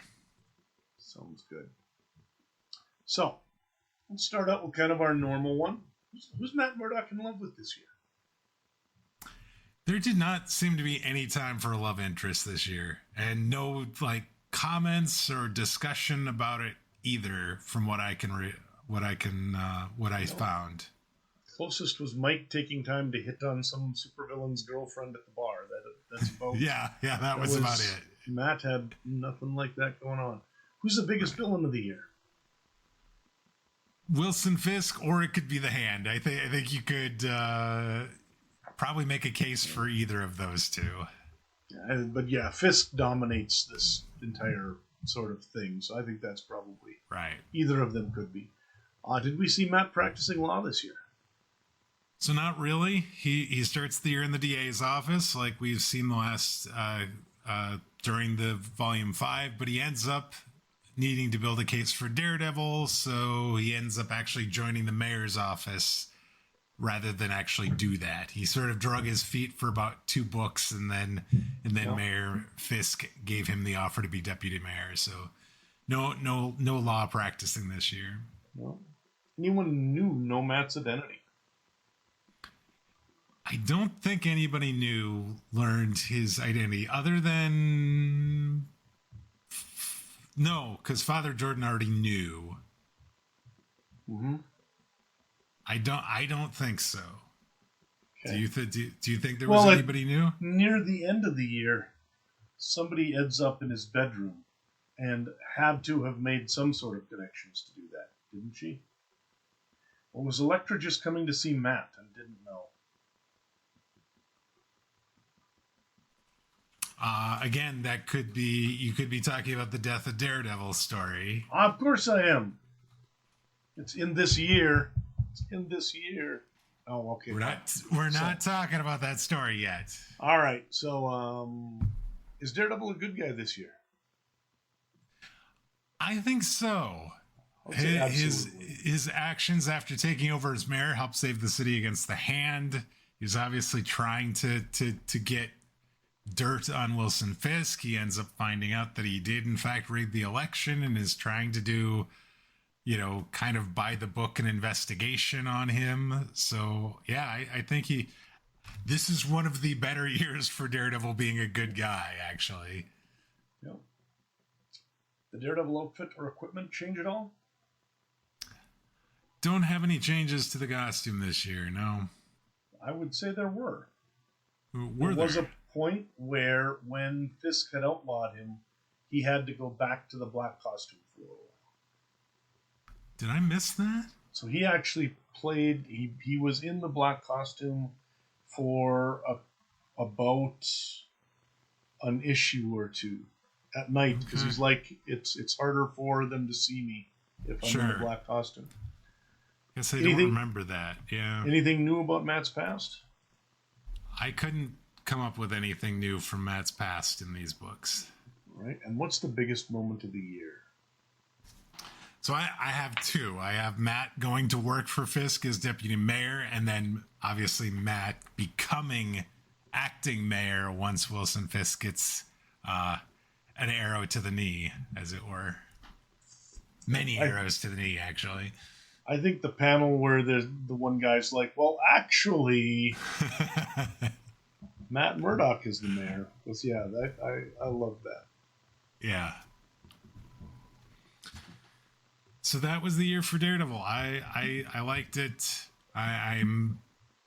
Sounds good. So, let's start out with kind of our normal one. Who's Matt Murdock in love with this year? There did not seem to be any time for a love interest this year, and no comments or discussion about it either from what I found. Closest was Mike taking time to hit on some supervillain's girlfriend at the bar. That's about that was about it. Matt had nothing like that going on. Who's the biggest villain of the year? Wilson Fisk, or it could be the Hand. I think you could probably make a case for either of those two. But Fisk dominates this entire sort of thing, so I think that's probably right. Either of them could be. Did we see Matt practicing law this year? So not really. He starts the year in the DA's office, like we've seen the last during the volume 5, but he ends up needing to build a case for Daredevil, so he ends up actually joining the mayor's office rather than actually do that. He sort of drug his feet for about 2 books, and then Mayor Fisk gave him the offer to be deputy mayor. So no law practicing this year. Well, anyone know Matt's identity? I don't think anybody learned his identity other than no, because Father Jordan already knew. Mm-hmm. I don't think so. Okay. Do you think there was anybody new? Near the end of the year, somebody ends up in his bedroom and had to have made some sort of connections to do that, didn't she? Or was Elektra just coming to see Matt and didn't know? Again, that could be, you could be talking about the death of Daredevil story. Of course I am. It's in this year. It's in this year. Oh, okay. We're not talking about that story yet. All right. So, is Daredevil a good guy this year? I think so. His actions after taking over as mayor helped save the city against the Hand. He's obviously trying to get dirt on Wilson Fisk. He ends up finding out that he did in fact rig the election and is trying to do, kind of by the book an investigation on him. So yeah, I think this is one of the better years for Daredevil being a good guy, actually. Yep. The Daredevil outfit or equipment change at all? Don't have any changes to the costume this year, no. I would say there were. There was a point where when Fisk had outlawed him, he had to go back to the black costume for a while. Did I miss that? So he actually played, he was in the black costume for about an issue or two at night, because he's like, it's harder for them to see me if I'm in the black costume. Guess I don't remember that. Yeah. Anything new about Matt's past? I couldn't come up with anything new from Matt's past in these books. Right. And what's the biggest moment of the year? So I have two. I have Matt going to work for Fisk as deputy mayor, and then obviously Matt becoming acting mayor once Wilson Fisk gets an arrow to the knee, as it were. Many arrows to the knee, actually. I think the panel where the one guy's like, well, actually, Matt Murdock is the mayor. I love that. Yeah. So that was the year for Daredevil. I liked it. I'm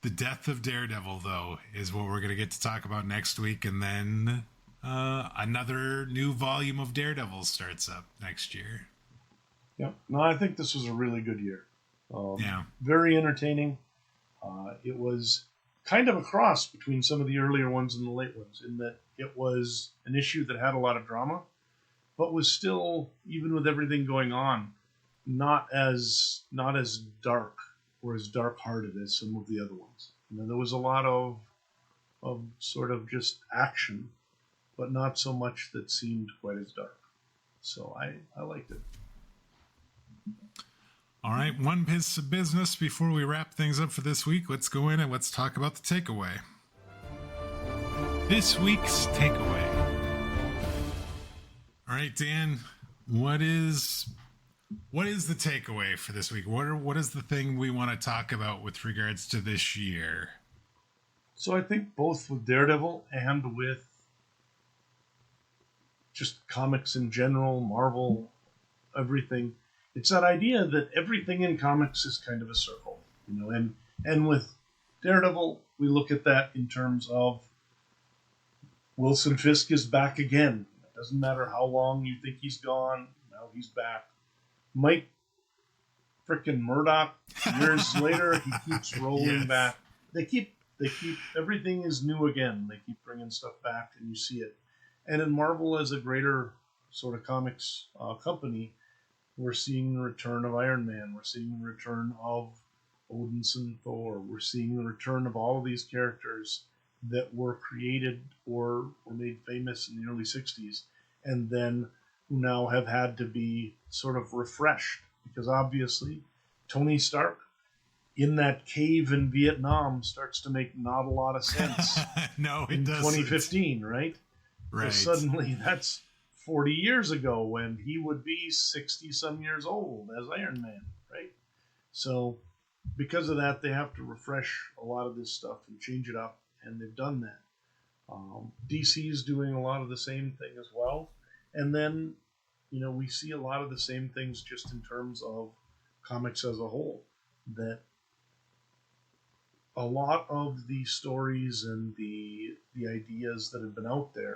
the death of Daredevil, though, is what we're going to get to talk about next week. And then another new volume of Daredevil starts up next year. Yeah. No, I think this was a really good year. Yeah. Very entertaining. It was kind of a cross between some of the earlier ones and the late ones, in that it was an issue that had a lot of drama, but was still, even with everything going on, not as dark or as dark-hearted as some of the other ones. There was a lot of sort of just action, but not so much that seemed quite as dark. So I liked it. All right, one piece of business before we wrap things up for this week. Let's go in and let's talk about the takeaway. This week's takeaway. All right, Dan, what is the takeaway for this week? What is the thing we want to talk about with regards to this year? So I think both with Daredevil and with just comics in general, Marvel, everything, it's that idea that everything in comics is kind of a circle, and with Daredevil, we look at that in terms of Wilson Fisk is back again. It doesn't matter how long you think he's gone, now he's back. Mike frickin' Murdock, years later, he keeps rolling back. They keep everything is new again. They keep bringing stuff back, and you see it. And in Marvel, as a greater sort of comics company, we're seeing the return of Iron Man. We're seeing the return of Odinson Thor. We're seeing the return of all of these characters that were created or were made famous in the early 60s, and then who now have had to be sort of refreshed. Because obviously, Tony Stark in that cave in Vietnam starts to make not a lot of sense. No, it in doesn't. 2015, right? Right. So suddenly, that's 40 years ago when he would be 60-some years old as Iron Man, right? So because of that, they have to refresh a lot of this stuff and change it up, and they've done that. DC is doing a lot of the same thing as well. And then, we see a lot of the same things just in terms of comics as a whole, that a lot of the stories and the ideas that have been out there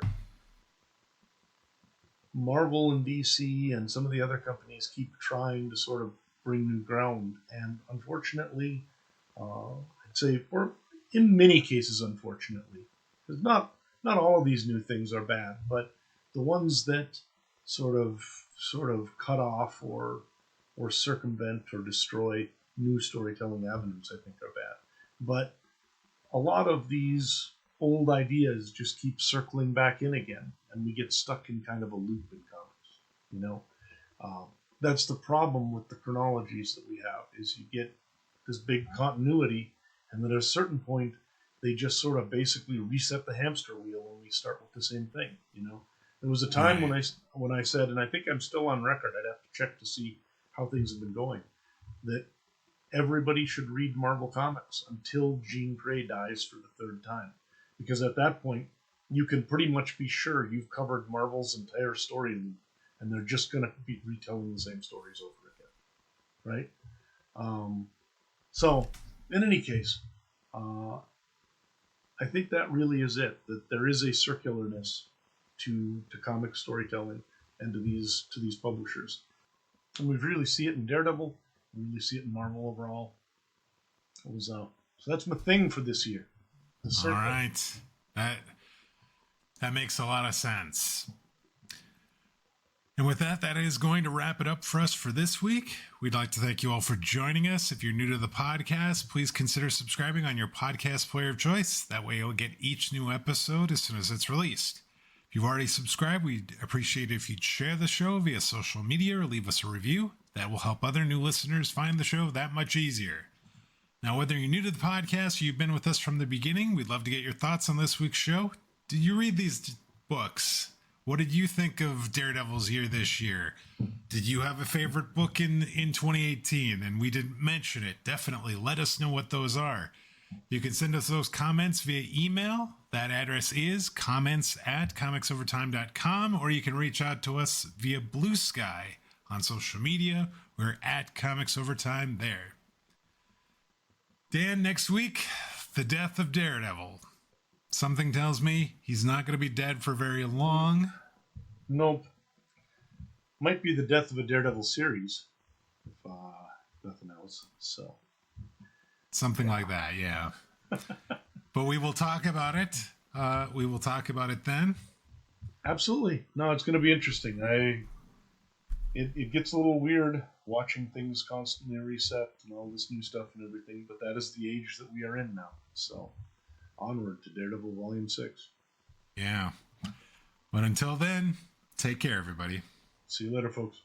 Marvel and DC and some of the other companies keep trying to sort of bring new ground, and unfortunately, I'd say, or in many cases, unfortunately, because not all of these new things are bad, but the ones that sort of cut off or circumvent or destroy new storytelling avenues, I think, are bad. But a lot of these old ideas just keep circling back in again, and we get stuck in kind of a loop in comics. You know, that's the problem with the chronologies that we have. Is you get this big continuity, and then at a certain point, they just sort of basically reset the hamster wheel, and we start with the same thing. You know, there was a time when I said, and I think I'm still on record. I'd have to check to see how things have been going. That everybody should read Marvel Comics until Jean Grey dies for the third time. Because at that point, you can pretty much be sure you've covered Marvel's entire story loop, and they're just going to be retelling the same stories over again. Right? So, in any case, I think that really is it. That there is a circularness to comic storytelling and to these publishers. And we really see it in Daredevil. We really see it in Marvel overall. So that's my thing for this year. All right. That makes a lot of sense. And with that, that is going to wrap it up for us for this week. We'd like to thank you all for joining us. If you're new to the podcast, please consider subscribing on your podcast player of choice. That way you'll get each new episode as soon as it's released. If you've already subscribed, we'd appreciate it if you'd share the show via social media or leave us a review. That will help other new listeners find the show that much easier. Now, whether you're new to the podcast or you've been with us from the beginning, we'd love to get your thoughts on this week's show. Did you read these books? What did you think of Daredevil's year this year? Did you have a favorite book in 2018? And we didn't mention it. Definitely let us know what those are. You can send us those comments via email. That address is comments@comicsovertime.com, or you can reach out to us via Blue Sky on social media. We're at Comics Overtime there. Dan, next week, the death of Daredevil. Something tells me he's not going to be dead for very long. Nope. Might be the death of a Daredevil series, if nothing else. So something like that, yeah. But we will talk about it. We will talk about it then. Absolutely. No, it's going to be interesting. It gets a little weird watching things constantly reset and all this new stuff and everything, but that is the age that we are in now. So onward to Daredevil Volume 6. Yeah. But until then, take care, everybody. See you later, folks.